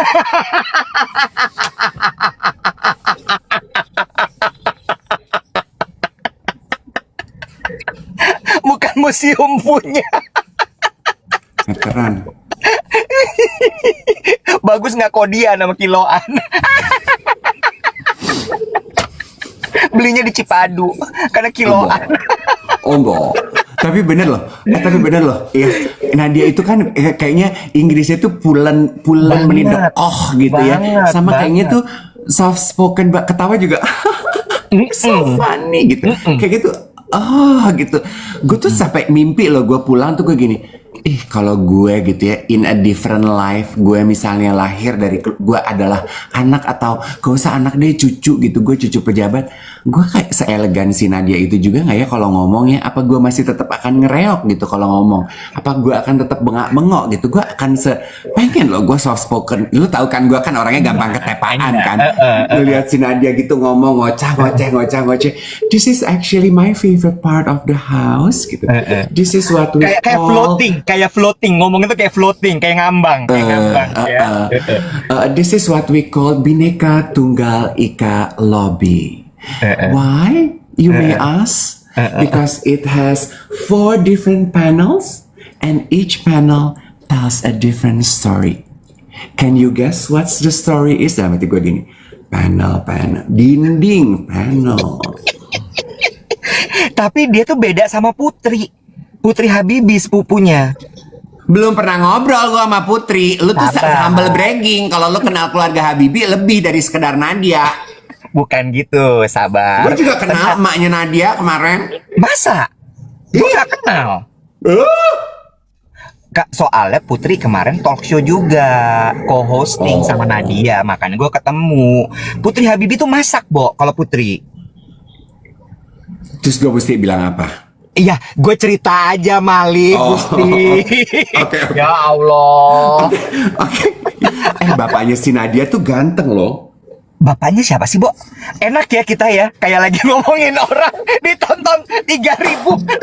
Bukan museum punya. Meteran. Bagus nggak kodian sama kiloan. Belinya di Cipadu karena kiloan. Enggak. Tapi bener loh. Ya, Nadia itu kan kayaknya Inggrisnya tuh pulen menindok gitu ya. Sama kayaknya tuh soft spoken, ketawa juga. So funny gitu. Kayak gitu. Gitu. Gue tuh sampai mimpi loh, gue pulang tuh gue gini. ih kalau gue gitu ya, in a different life, gue misalnya lahir dari, gue adalah anak atau gak usah anak deh, cucu gitu, gue cucu pejabat, gue kayak seelegan si Nadia itu juga nggak ya kalau ngomongnya? Apa gue masih tetap akan ngereok gitu kalau ngomong? Apa gue akan tetap bengak-bengok gitu? Gue akan pengen loh gue soft spoken. Lu tahu kan gue kan orangnya gampang ketepaan kan. Lu lihat si Nadia gitu ngomong ngoceh. This is actually my favorite part of the house gitu. This is what we call kayak floating, ngomong itu kayak floating, kayak ngambang, ya. This is what we call Bhinneka Tunggal Ika Lobby. Why? You may ask. Because it has 4 different panels and each panel tells a different story. Can you guess what's the story is? Dalam hati gue gini, panel, dinding, panel. Tapi dia tuh beda sama Putri Habibie sepupunya. Belum pernah ngobrol gua sama Putri. Lu tuh humble bragging kalau lu kenal keluarga Habibie lebih dari sekedar Nadia. Bukan gitu, sabar. Gue juga kenal emaknya Nadia kemarin. Masa? Gue gak kenal. Kak, soalnya Putri kemarin talk show juga, co-hosting sama Nadia, makanya gue ketemu. Putri Habibie tuh masak, Bo, kalau Putri. Terus gue mesti bilang apa? Iya, gue cerita aja Malik, Gusti. Oke. Ya Allah. Oke. Bapaknya si Nadia tuh ganteng loh. Bapaknya siapa sih, Bo? Enak ya kita ya, kayak lagi ngomongin orang, ditonton 3.500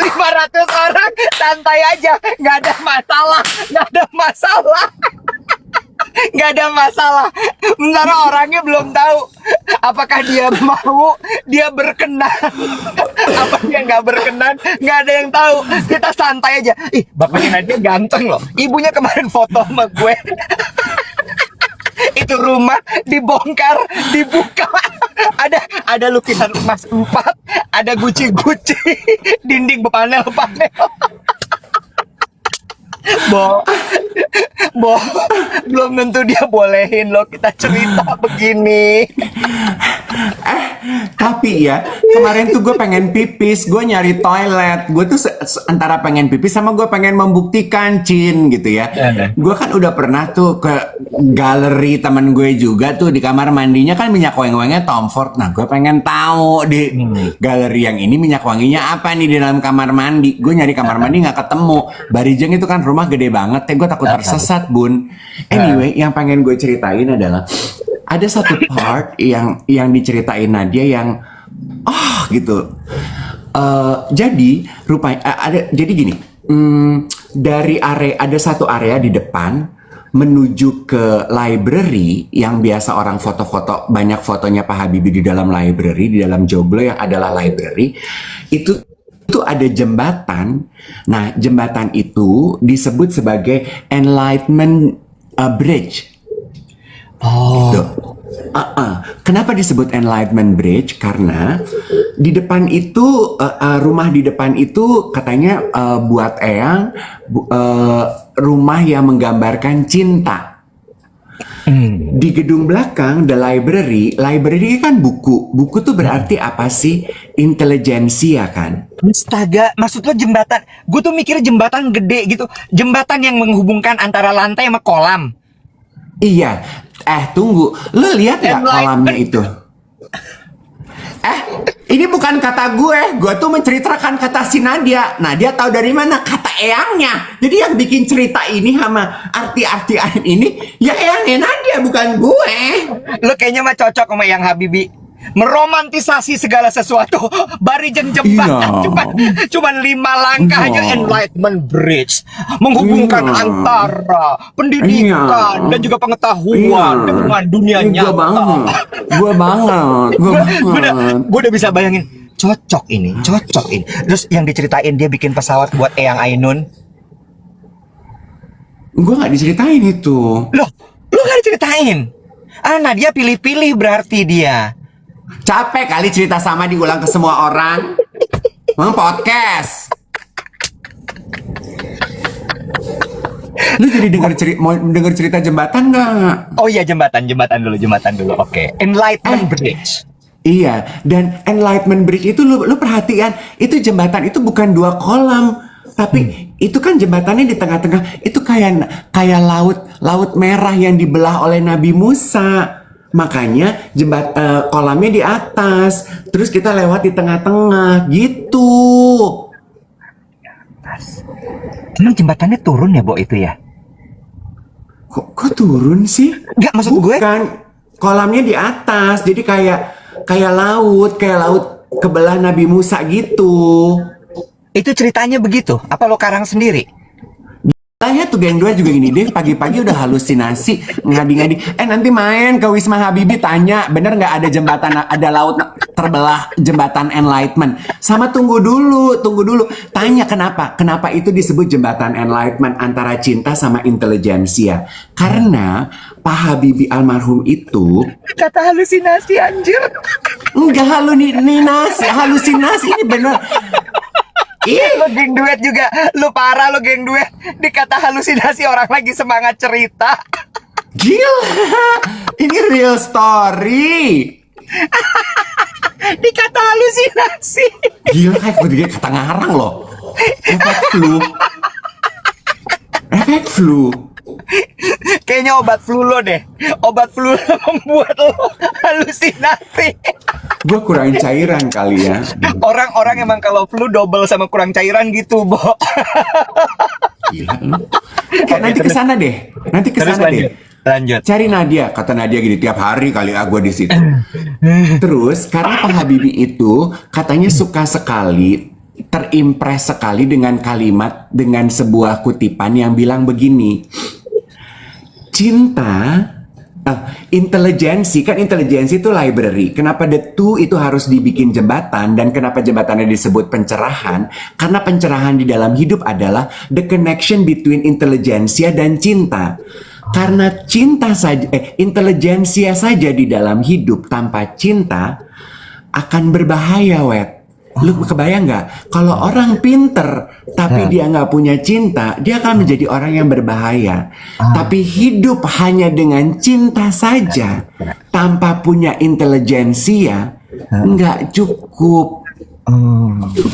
orang, santai aja, nggak ada masalah. Nggak ada masalah. Sementara orangnya belum tahu apakah dia mau, dia berkenan, apa dia nggak berkenan, nggak ada yang tahu. Kita santai aja. Ih, bapaknya Nadia ganteng loh. Ibunya kemarin foto sama gue. Itu rumah dibongkar, dibuka. Ada lukisan emas 4, ada guci-guci, dinding panel-panel. Bo, belum tentu dia bolehin lo kita cerita begini. Tapi ya, kemarin tuh gue pengen pipis, gue nyari toilet. Gue tuh antara pengen pipis sama gue pengen membuktikan, Cin, gitu ya. Gue kan udah pernah tuh ke galeri temen gue juga tuh, di kamar mandinya kan minyak wangi-wanginya Tom Ford. Nah, gue pengen tahu di galeri yang ini minyak wanginya apa nih di dalam kamar mandi. Gue nyari kamar mandi nggak ketemu. Barijeng itu kan rumah gede banget, gue takut tersesat, Bun. Anyway, yang pengen gue ceritain adalah ada satu part yang diceritain Nadia yang gitu. Jadi rupanya jadi gini. Dari ada satu area di depan menuju ke library yang biasa orang foto-foto, banyak fotonya Pak Habibie di dalam library, di dalam joglo yang adalah library. Itu ada jembatan. Nah, jembatan itu disebut sebagai Enlightenment Bridge. Gitu. Kenapa disebut Enlightenment Bridge? Karena di depan itu rumah di depan itu katanya buat Eyang rumah yang menggambarkan cinta. Di gedung belakang, the library kan buku tuh berarti apa sih? Intelijensia kan? Astaga, maksud lo jembatan? Gue tuh mikir jembatan gede gitu, jembatan yang menghubungkan antara lantai sama kolam. Iya, tunggu, lo lihat nggak kolamnya itu? Ini bukan kata gue tuh menceritakan kata si Nadia. Nadia tahu dari mana? Kata Eyangnya. Jadi yang bikin cerita ini sama arti-artian ini, ya Eyangnya Nadia, bukan gue. Lo kayaknya mah cocok sama Eyang Habibie. Meromantisasi segala sesuatu. Barijeng jembatan cuman 5 langkah aja. Enlightenment Bridge menghubungkan antara pendidikan dan juga pengetahuan dengan dunia nyata. Gue banget. Gue udah bisa bayangin. Cocok ini. Terus yang diceritain dia bikin pesawat buat Eyang Ainun. Gue gak diceritain itu. Loh, lu gak diceritain? Nadia pilih-pilih berarti dia. Capek kali cerita sama diulang ke semua orang. Podcast. Lu jadi mau denger cerita jembatan nggak? Oh iya, jembatan dulu. Oke. Enlightenment Bridge. Iya, dan Enlightenment Bridge itu lu perhatian, itu jembatan itu bukan 2 kolam, Tapi itu kan jembatannya di tengah-tengah. Itu kayak laut merah yang dibelah oleh Nabi Musa. Makanya kolamnya di atas. Terus kita lewat di tengah-tengah gitu. Emang jembatannya turun ya, Bo, itu ya? Kok turun sih? Nggak, maksud gue Bukan. Kolamnya di atas. Jadi kayak laut kebelah Nabi Musa gitu. itu ceritanya begitu. Apa lo karang sendiri? Tanya tuh geng dua juga gini deh, pagi-pagi udah halusinasi, ngadi-ngadi. Nanti main ke Wisma Habibie, tanya, bener nggak ada jembatan, ada laut terbelah jembatan Enlightenment? Sama tunggu dulu. Tanya kenapa itu disebut jembatan Enlightenment antara cinta sama intelijensia? Karena Pak Habibie almarhum itu Kata halusinasi, anjir. enggak halusinasi ini bener. Lo geng duet juga. Lo parah lo geng duet. Dikata halusinasi orang lagi semangat cerita. Gila, ini real story. Dikata halusinasi. Gila, kayak gue kata ngarang loh. Efek flu. Kayaknya obat flu lo deh. Obat flu lo membuat lo halusinasi. Gue kurangin cairan kali ya. Orang-orang emang kalau flu double sama kurang cairan gitu, Bo. Gila lu. Nanti kesana deh. Lanjut. Cari Nadia, kata Nadia gini, tiap hari kali gue di situ. Terus karena Pak Habibie itu katanya suka sekali, terimpress sekali dengan kalimat, dengan sebuah kutipan yang bilang begini, cinta, intelijensi itu library. Kenapa the two itu harus dibikin jembatan, dan kenapa jembatannya disebut pencerahan? Karena pencerahan di dalam hidup adalah the connection between intelijensia dan cinta. Karena intelijensia saja di dalam hidup tanpa cinta akan berbahaya, Wet. Lu kebayang nggak? Kalau orang pinter tapi dia nggak punya cinta, dia akan menjadi orang yang berbahaya. Tapi hidup hanya dengan cinta saja tanpa punya intelijensia nggak cukup.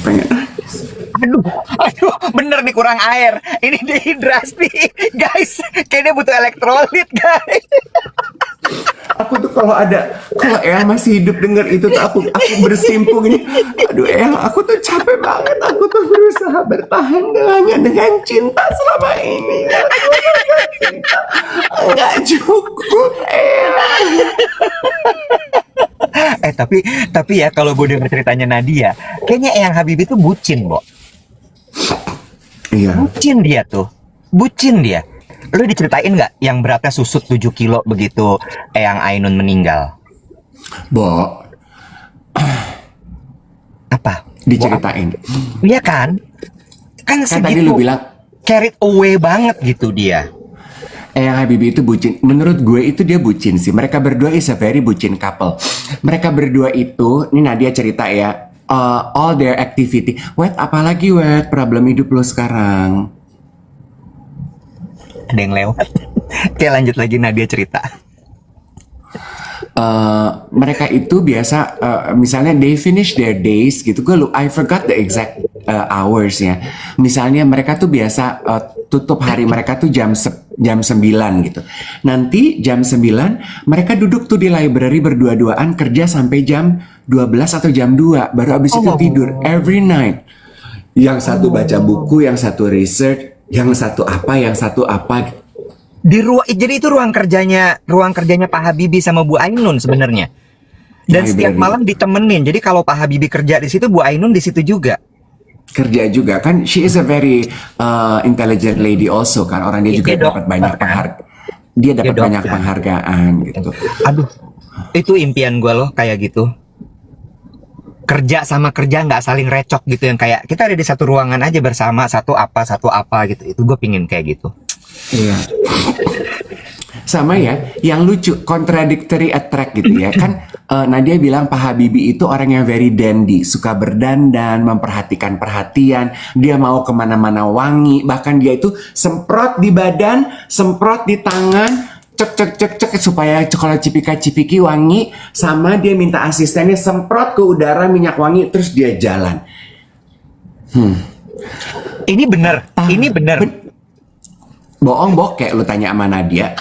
Pengen Aduh, bener nih kurang air. Ini dehidrasi, guys. Kayaknya butuh elektrolit, guys. Aku tuh kalau El masih hidup denger itu tuh aku bersimpu gini. Aduh El, aku tuh capek banget. Aku tuh berusaha bertahan dengan cinta selama ini. Cinta nggak cukup El. Tapi ya kalau gue denger ceritanya Nadia, kayaknya Eyang Habibie tuh bucin, Bo. Iya. Bucin dia. Lu diceritain nggak yang beratnya susut 7 kilo begitu Eyang Ainun meninggal? Bo. Apa? Diceritain. Iya kan? Kan Kan segitu tadi lu bilang carried away banget gitu dia. Eyang Habibie itu bucin. Menurut gue itu dia bucin sih. Mereka berdua is a very bucin couple. Mereka berdua itu, ini Nadia cerita ya, all their activity. Wet, apalagi Wet, problem hidup lo sekarang? Ada yang lewat. Oke, lanjut lagi Nadia cerita. Mereka itu biasa, misalnya they finish their days gitu. I forgot the exact hours ya. Misalnya mereka tuh biasa tutup hari mereka tuh jam 9 gitu. Nanti jam 9 mereka duduk tuh di library berdua-duaan kerja sampai jam 12 atau jam 2. Baru abis itu tidur every night. Yang satu baca buku, yang satu research, yang satu apa. Jadi itu ruang kerjanya Pak Habibie sama Bu Ainun sebenarnya. Dan setiap malam ditemenin. Jadi kalau Pak Habibie kerja di situ, Bu Ainun di situ juga. Kerja juga kan, she is a very intelligent lady also kan, orang dia juga dapat banyak penghargaan gitu. Aduh, itu impian gue loh kayak gitu. Kerja sama kerja nggak saling recok gitu, yang kayak kita ada di satu ruangan aja bersama, satu apa gitu. Itu gue pingin kayak gitu. Iya. Sama ya, yang lucu, contradictory attract gitu ya. Kan Nadia bilang Pak Habibie itu orang yang very dandy, suka berdandan, memperhatikan perhatian, dia mau kemana-mana wangi, bahkan dia itu semprot di badan, semprot di tangan, cek supaya kalau cipika-cipiki wangi, sama dia minta asistennya semprot ke udara minyak wangi, terus dia jalan. Ini bener, ini bener. Bohong bokek lu tanya sama Nadia.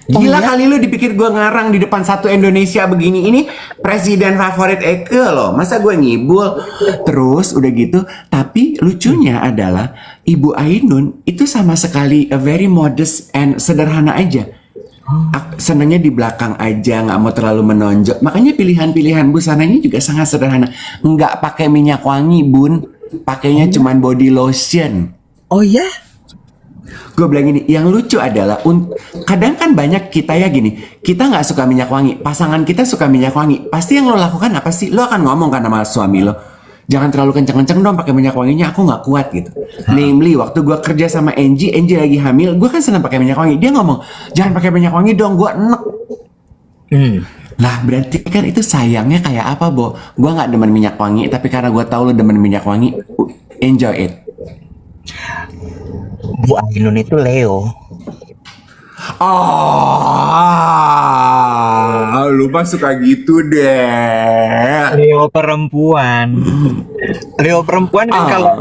Oh, Gila iya? kali lu dipikir gue ngarang di depan satu Indonesia begini. Ini presiden favorit Eke loh. Masa gue ngibul? Terus udah gitu. Tapi lucunya adalah Ibu Ainun itu sama sekali a very modest and sederhana aja. Senangnya di belakang aja, nggak mau terlalu menonjol. Makanya pilihan-pilihan busananya juga sangat sederhana. Nggak pakai minyak wangi, Bun. Pakainya cuman body lotion. Oh ya? Gue bilang gini, yang lucu adalah kadang kan banyak kita ya gini, kita nggak suka minyak wangi, pasangan kita suka minyak wangi, pasti yang lo lakukan apa sih? Lo akan ngomong kan sama suami lo, jangan terlalu kenceng-kenceng dong pakai minyak wanginya, aku nggak kuat gitu. Namely, waktu gue kerja sama Angie lagi hamil, gue kan senang pakai minyak wangi, dia ngomong, jangan pakai minyak wangi dong, gue enek. Lah berarti kan itu sayangnya kayak apa, Bo? Gue nggak demen minyak wangi, tapi karena gue tahu lo demen minyak wangi, enjoy it. Bu Ainun itu Leo. Lu mah suka gitu deh. Leo perempuan. Leo perempuan kan kalau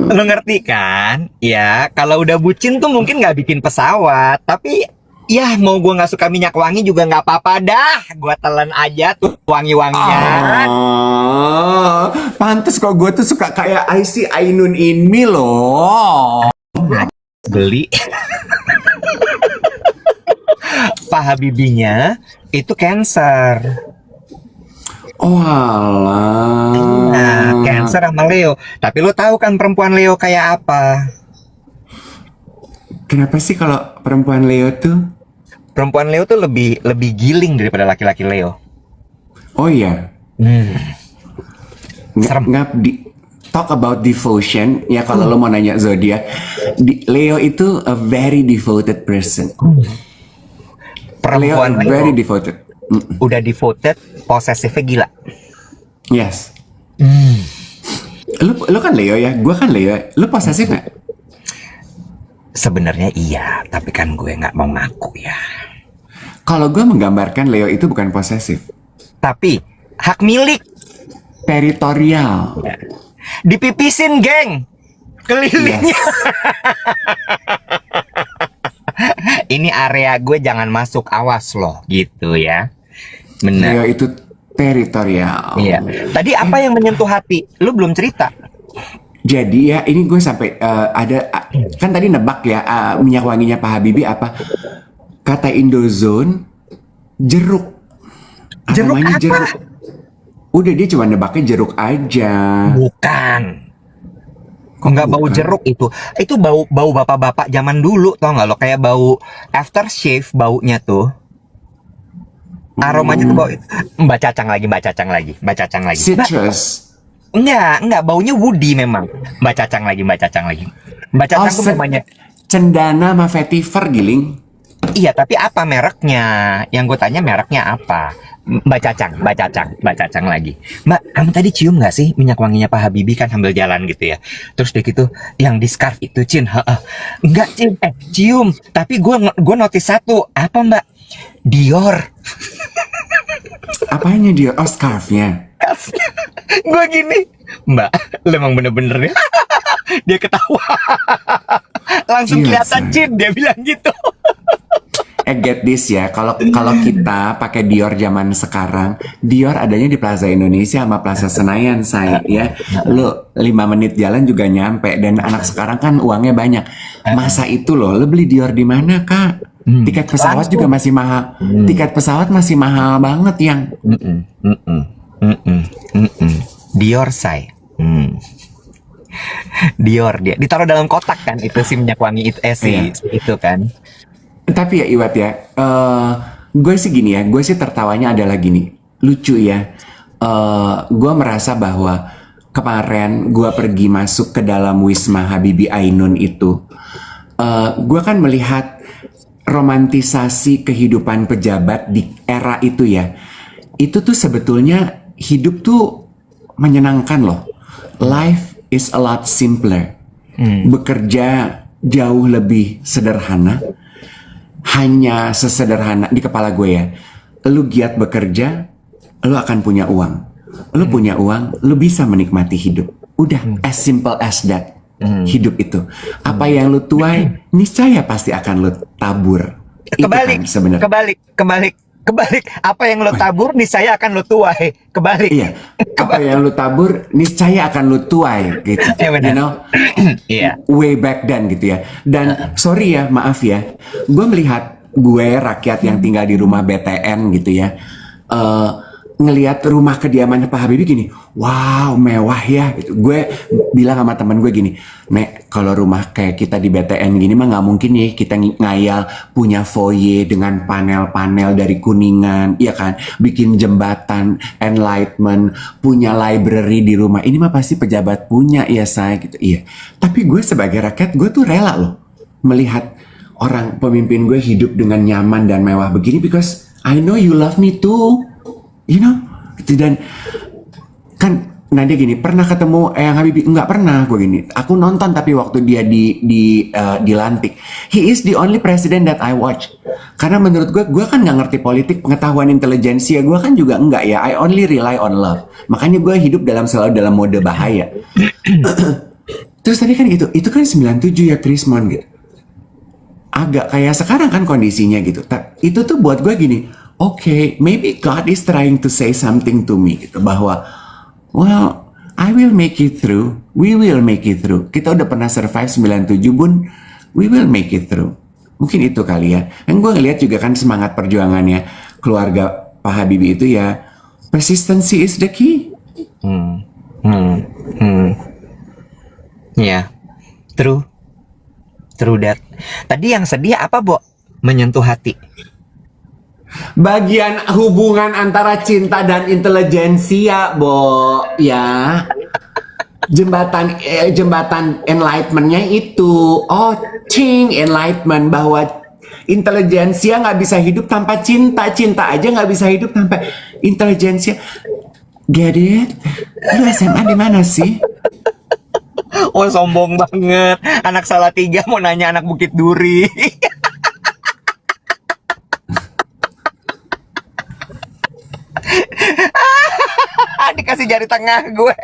lo ngerti kan? Ya, kalau udah bucin tuh mungkin nggak bikin pesawat, tapi ya mau gue nggak suka minyak wangi juga nggak apa-apa dah. Gue telan aja tuh wangi-wangian. Pantes kok gue tuh suka kayak I see Ainun in me loh. Beli. Pak Habibinya itu cancer. Oh alah. Nah, cancer sama Leo. Tapi lo tahu kan perempuan Leo kayak apa? Kenapa sih kalau perempuan Leo tuh? Perempuan Leo tuh lebih giling daripada laki-laki Leo. Oh iya. Serem. Talk about devotion. Ya kalau lo mau nanya zodiak, Leo itu a very devoted person. Leo Perempuan Leo very devoted. udah devoted, posesifnya gila. Yes. Lo kan Leo ya, gue kan Leo. Lo posesif nggak? Sebenarnya iya, tapi kan gue nggak mau ngaku ya. Kalau gue menggambarkan Leo itu bukan posesif, Tapi hak milik teritorial. dipipisin, geng, kelilingnya. Yes. Ini area gue, jangan masuk, awas loh, gitu ya. Benar. Leo itu teritorial. Iya. Tadi apa yang menyentuh hati? Lu belum cerita. Jadi ya ini gue sampai kan tadi nebak ya minyak wanginya Pak Habibie apa? Kata Indozone jeruk. Jeruk Namanya apa? jeruk. Udah dia cuma nebaknya jeruk aja. Bukan. Kok nggak bau bukan? jeruk itu? Itu bau bapak-bapak zaman dulu, tau nggak lo? Kayak bau aftershave baunya tuh. Aromanya tuh bau. Mbak Cacang lagi. Mbak, Citrus. enggak, baunya woody memang. Mbak Cacang lagi. Mbak Cacang tuh namanya. Cendana sama vetiver giling. Iya, tapi apa mereknya? Yang gue tanya mereknya apa? Mbak Cacang lagi. Mbak, kamu tadi cium nggak sih minyak wanginya Pak Habibie kan sambil jalan gitu ya? Terus deh gitu, yang di scarf itu, Cin. Enggak, Cin. Cium. Tapi gue notice satu. Apa, Mbak? Dior. Apanya dia? Oh, scarfnya. Gue gini, Mbak, lu emang bener-bener ya. Dia ketawa. Langsung Iya, kelihatan, say. Cin. Dia bilang gitu. Get this ya, kalau kita pakai Dior zaman sekarang, Dior adanya di Plaza Indonesia sama Plaza Senayan, say ya. Lo 5 menit jalan juga nyampe, dan anak sekarang kan uangnya banyak. Masa itu loh, lo beli Dior di mana, Kak? Tiket pesawat juga masih mahal. Tiket pesawat masih mahal banget yang. Dior, say. Dior dia ditaruh dalam kotak kan, itu si minyak wangi itu Iya. itu kan. Tapi ya Iwat ya, gue sih gini ya, gue sih tertawanya adalah gini, lucu ya. Gue merasa bahwa kemarin gue pergi masuk ke dalam Wisma Habibie Ainun itu, gue kan melihat romantisasi kehidupan pejabat di era itu ya. Itu tuh sebetulnya hidup tuh menyenangkan loh. Life is a lot simpler. Bekerja jauh lebih sederhana. Hanya sesederhana di kepala gue ya. Lu giat bekerja, lu akan punya uang. Lu punya uang, lu bisa menikmati hidup. Udah, as simple as that. hidup itu. Apa yang lu tuai, niscaya pasti akan lu tabur. Itu Kebalik, kan sebenarnya. kebalik. Apa yang lo tabur, niscaya akan lo tuai. Kebalik. Iya, apa yang lu tabur, niscaya akan lu tuai gitu. Iya, benar. You know, Iya. way back then gitu ya. Dan sorry ya, maaf ya, gue melihat gue rakyat yang tinggal di rumah BTN gitu ya, ngelihat rumah kediamannya Pak Habibie gini, wow mewah ya gitu. Gue bilang sama teman gue gini, Nek, kalau rumah kayak kita di BTN gini mah nggak mungkin ya kita ngayal punya foyer dengan panel-panel dari Kuningan, ya kan, bikin jembatan, enlightenment, punya library di rumah. Ini mah pasti pejabat punya ya saya gitu. Iya, tapi gue sebagai rakyat gue tuh rela loh melihat orang pemimpin gue hidup dengan nyaman dan mewah begini, because I know you love me too. You know, gitu. Dan kan Nadia gini, pernah ketemu Eyang Habibie? Enggak pernah. Gue gini, aku nonton tapi waktu dia dilantik. He is the only president that I watch. Karena menurut gue kan nggak ngerti politik, pengetahuan intelijensia gue kan juga enggak ya. I only rely on love. Makanya gue hidup selalu dalam mode bahaya. Terus tadi kan itu kan 97 ya Krismon gitu. Agak kayak sekarang kan kondisinya gitu. Itu tuh buat gue gini, okay, maybe God is trying to say something to me gitu, bahwa well, I will make it through. We will make it through. Kita udah pernah survive 97 bun, we will make it through. Mungkin itu kali ya. Dan gue ngeliat juga kan semangat perjuangannya keluarga Pak Habibie itu ya, persistency is the key. Ya, true that. Tadi yang sedih apa, Bo? Menyentuh hati. Bagian hubungan antara cinta dan intelijensia, Bo, ya. Jembatan enlightenment-nya itu, enlightenment, bahwa intelijensia nggak bisa hidup tanpa cinta, cinta aja nggak bisa hidup tanpa intelijensia. Get it? Lu SMA di mana sih? Oh, sombong banget. Anak Salatiga mau nanya anak Bukit Duri. Dikasih jari tengah gue.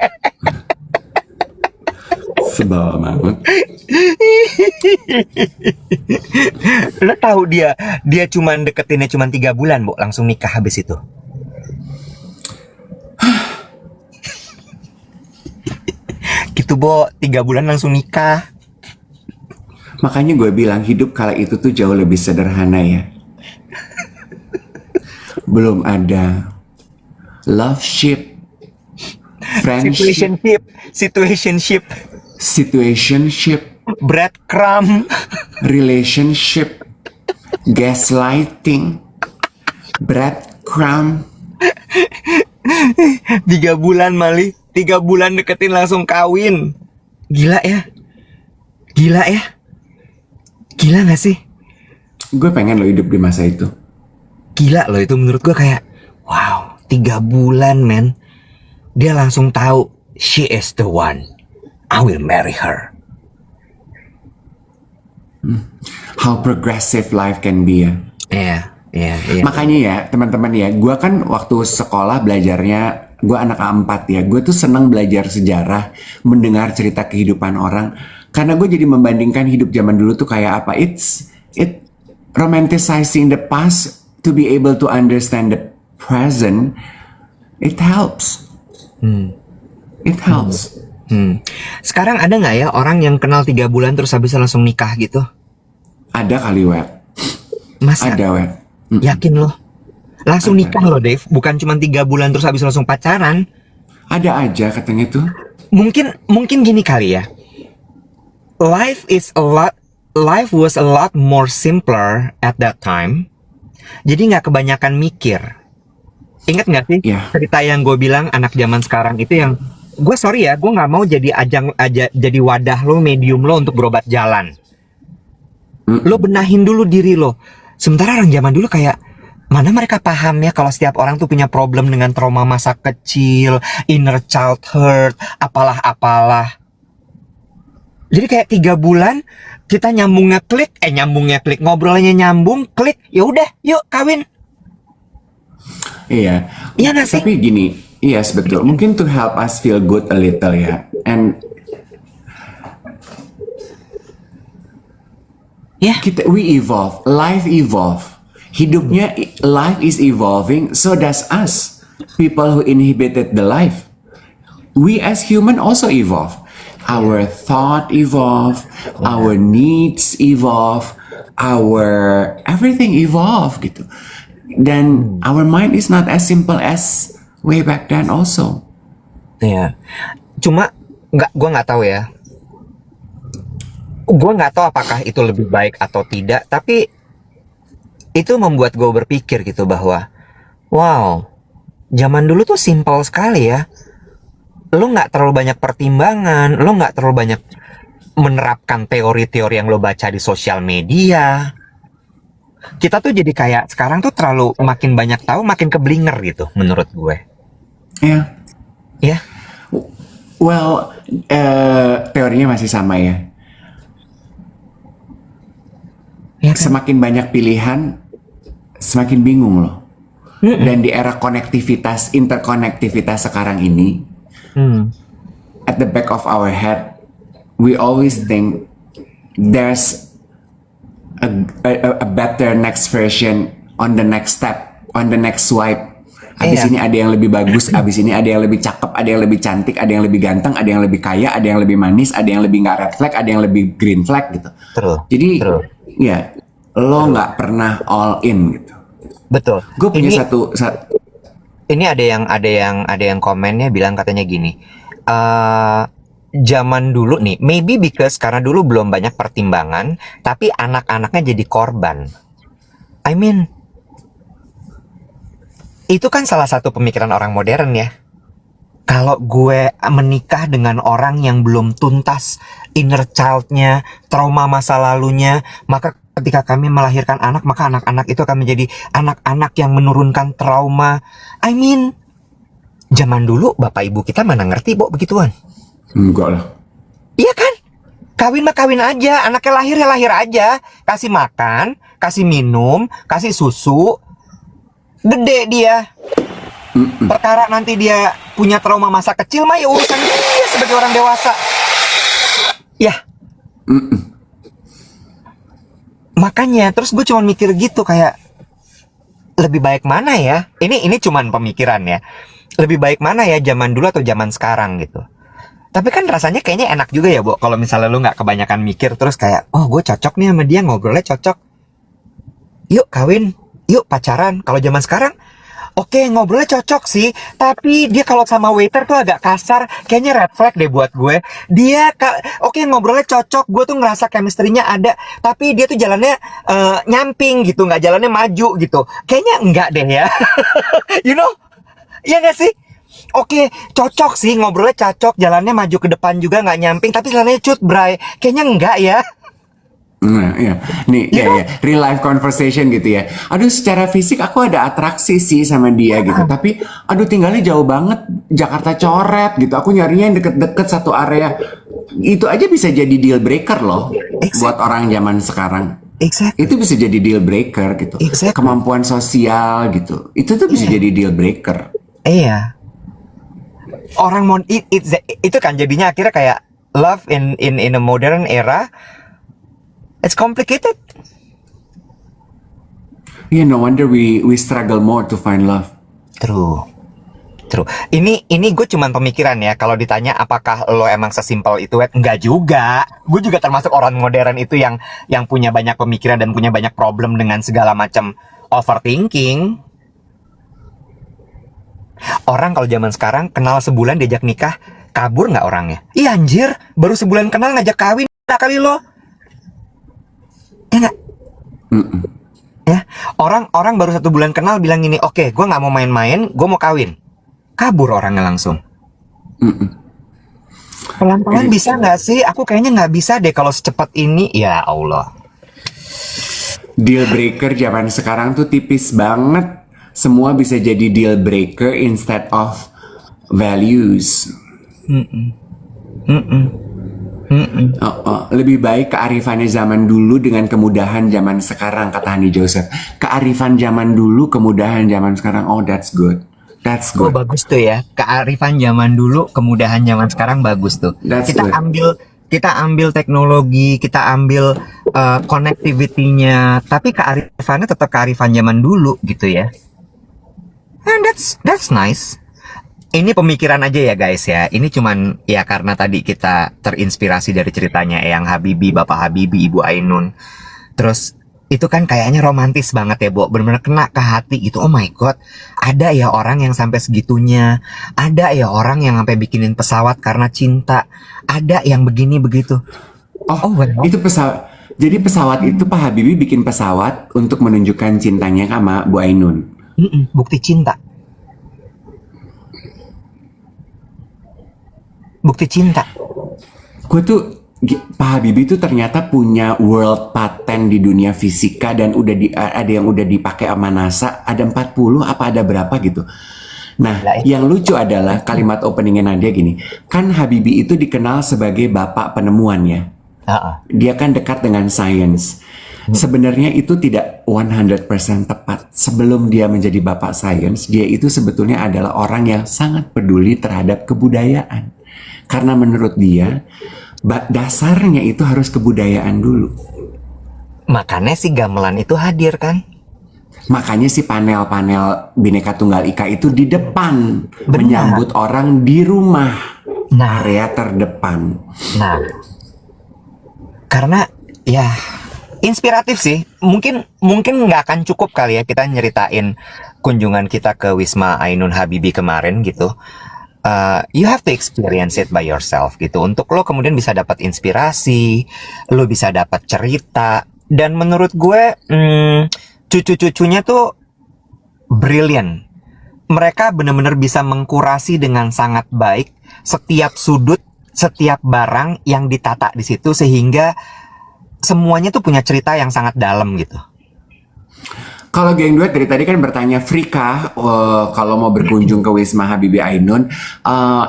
Sebel banget. Lo tahu dia cuman deketinnya cuman 3 bulan, Bo, langsung nikah habis itu. Gitu, Bo, 3 bulan langsung nikah. Makanya gue bilang hidup kala itu tuh jauh lebih sederhana ya. Belum ada love ship, friendship, situationship, breadcrumb, relationship, gaslighting, breadcrumb. 3 bulan Mali, 3 bulan deketin langsung kawin. Gila ya? Gila gak sih? Gue pengen lo hidup di masa itu. Gila loh, itu menurut gue kayak wow, 3 bulan men. Dia langsung tahu she is the one. I will marry her. How progressive life can be ya. Iya. Makanya ya teman-teman ya, gue kan waktu sekolah belajarnya, gue anak A4 ya, gue tuh senang belajar sejarah, mendengar cerita kehidupan orang, karena gue jadi membandingkan hidup zaman dulu tuh kayak apa. It romanticizing the past to be able to understand the present. It helps. It helps. Sekarang ada nggak ya orang yang kenal 3 bulan terus habis langsung nikah gitu? Ada kali, Wet. Masa? Ada, Wet. Yakin loh? Langsung nikah loh, Dave. Bukan cuma 3 bulan terus habis langsung pacaran. Ada aja katanya tuh. Mungkin gini kali ya. Life was a lot more simpler at that time. Jadi nggak kebanyakan mikir. Ingat nggak sih cerita yang gue bilang anak zaman sekarang itu yang gue sorry ya, gue nggak mau jadi jadi wadah lo, medium lo untuk berobat jalan. Lo benahin dulu diri lo. Sementara orang zaman dulu kayak mana mereka paham ya kalau setiap orang tuh punya problem dengan trauma masa kecil, inner child hurt, apalah. Jadi kayak 3 bulan kita nyambungnya klik, ngobrolnya nyambung, klik, ya udah, yuk kawin. Iya. Iya nggak sih? Tapi gini, yes betul. Mungkin to help us feel good a little ya. And Yeah. We evolve, life evolve. Hidupnya, life is evolving, so does us. People who inhibited the life. We as human also evolve. Our thought evolve, our needs evolve, our everything evolve gitu. Dan our mind is not as simple as way back then also. Iya. Cuma gue nggak tahu ya. Gue nggak tahu apakah itu lebih baik atau tidak, tapi itu membuat gue berpikir gitu bahwa, wow, zaman dulu tuh simpel sekali ya. Lo nggak terlalu banyak pertimbangan, lo nggak terlalu banyak menerapkan teori-teori yang lo baca di sosial media. Kita tuh jadi kayak sekarang tuh terlalu makin banyak tahu, makin keblinger gitu, menurut gue. Ya. Ya. Well, teorinya masih sama ya. Ya kan? Semakin banyak pilihan, semakin bingung loh. Dan di era konektivitas, interkonektivitas sekarang ini, at the back of our head, we always think there's a better next version on the next step, on the next swipe. Abis ini ada yang lebih bagus, abis ini ada yang lebih cakep, ada yang lebih cantik, ada yang lebih ganteng, ada yang lebih kaya, ada yang lebih manis, ada yang lebih nggak red flag, ada yang lebih green flag gitu. Jadi ya lo nggak pernah all in gitu. Betul. Gue punya satu. Ini ada yang komennya bilang katanya gini. Zaman dulu nih, maybe because karena dulu belum banyak pertimbangan, tapi anak-anaknya jadi korban. I mean, itu kan salah satu pemikiran orang modern ya. Kalau gue menikah dengan orang yang belum tuntas inner child-nya, trauma masa lalunya, maka ketika kami melahirkan anak, maka anak-anak itu akan menjadi anak-anak yang menurunkan trauma. I mean, zaman dulu bapak ibu kita mana ngerti, Bo, begituan? Enggak lah. Iya kan? Kawin mah kawin aja, anaknya lahir ya lahir aja. Kasih makan, kasih minum, kasih susu. Gede dia. Perkara nanti dia punya trauma masa kecil mah ya urusan dia sebagai orang dewasa. Ya. Makanya terus gue cuma mikir gitu kayak lebih baik mana ya? Ini cuman pemikiran ya. Lebih baik mana ya, zaman dulu atau zaman sekarang gitu. Tapi kan rasanya kayaknya enak juga ya, Bo, kalau misalnya lu nggak kebanyakan mikir terus kayak, oh gue cocok nih sama dia, ngobrolnya cocok. Yuk kawin, yuk pacaran. Kalau zaman sekarang, oke, ngobrolnya cocok sih, tapi dia kalau sama waiter tuh agak kasar, kayaknya red flag deh buat gue. Dia, oke, ngobrolnya cocok, gue tuh ngerasa chemistry-nya ada, tapi dia tuh jalannya nyamping gitu, nggak jalannya maju gitu. Kayaknya enggak deh ya. You know? Iya nggak sih? Oke, cocok sih, ngobrolnya cocok, jalannya maju ke depan juga nggak nyamping, tapi jalannya cut, bray. Kayaknya enggak ya. Nah, iya. Nih, ya, real life conversation gitu ya. Aduh, secara fisik aku ada atraksi sih sama dia gitu. Tapi, aduh tinggalnya jauh banget, Jakarta coret gitu. Aku nyarinya yang deket-deket satu area. Itu aja bisa jadi deal breaker loh, buat orang zaman sekarang. Itu bisa jadi deal breaker gitu. Kemampuan sosial gitu. Itu tuh bisa jadi deal breaker. Iya. Orang itu kan jadinya akhirnya kayak love in a modern era. It's complicated. Yeah, no wonder we struggle more to find love. True. Ini gue cuman pemikiran ya. Kalau ditanya apakah lo emang sesimpel itu, enggak juga. Gue juga termasuk orang modern itu yang punya banyak pemikiran dan punya banyak problem dengan segala macam overthinking. Orang kalau zaman sekarang kenal sebulan diajak nikah, kabur nggak orangnya? Iya anjir, baru sebulan kenal ngajak kawin, kali lo. Ya nggak? Ya, orang baru 1 bulan kenal bilang gini, oke, gue nggak mau main-main, gue mau kawin. Kabur orangnya langsung. Pelan-pelan bisa nggak sih? Aku kayaknya nggak bisa deh kalau secepat ini. Ya Allah. Deal breaker zaman sekarang tuh tipis banget. Semua bisa jadi deal breaker instead of values. Lebih baik kearifannya zaman dulu dengan kemudahan zaman sekarang, kata Hani Joseph. Kearifan zaman dulu, kemudahan zaman sekarang. Oh, that's good. That's good. Oh, bagus tuh ya. Kearifan zaman dulu, kemudahan zaman sekarang bagus tuh. That's kita good. ambil teknologi, kita ambil connectivity-nya, tapi kearifannya tetap kearifan zaman dulu gitu ya. And that's nice. Ini pemikiran aja ya guys ya. Ini cuman ya karena tadi kita terinspirasi dari ceritanya Eyang Habibie, Bapak Habibie, Ibu Ainun. Terus itu kan kayaknya romantis banget ya, Bo. Bener-bener kena ke hati gitu. Oh my god, ada ya orang yang sampai segitunya. Ada ya orang yang sampai bikinin pesawat karena cinta. Ada yang begini begitu. Oh, well. itu pesawat. Jadi pesawat itu Pak Habibie bikin pesawat untuk menunjukkan cintanya sama Bu Ainun. Bukti cinta. Bukti cinta. Gue tuh Pak Habibie tuh ternyata punya world patent di dunia fisika dan ada yang udah dipakai sama NASA, ada 40 apa ada berapa gitu. Nah, yang lucu adalah kalimat openingnya Nadia gini, kan Habibie itu dikenal sebagai bapak penemuan ya. Dia kan dekat dengan sains. Sebenarnya itu tidak 100% tepat. Sebelum dia menjadi bapak sains, dia itu sebetulnya adalah orang yang sangat peduli terhadap kebudayaan. Karena menurut dia, dasarnya itu harus kebudayaan dulu. Makanya si gamelan itu hadir kan? Makanya si panel-panel Bhinneka Tunggal Ika itu di depan. Menyambut orang di rumah. Area terdepan. Nah, karena ya inspiratif sih. Mungkin nggak akan cukup kali ya kita nyeritain kunjungan kita ke Wisma Ainun Habibie kemarin gitu. You have to experience it by yourself gitu. Untuk lo kemudian bisa dapat inspirasi, lo bisa dapat cerita. Dan menurut gue cucu-cucunya tuh brilliant. Mereka benar-benar bisa mengkurasi dengan sangat baik setiap sudut, setiap barang yang ditata di situ sehingga semuanya tuh punya cerita yang sangat dalam gitu. Kalau geng duet dari tadi kan bertanya Frika kalau mau berkunjung ke Wisma Habibie Ainun,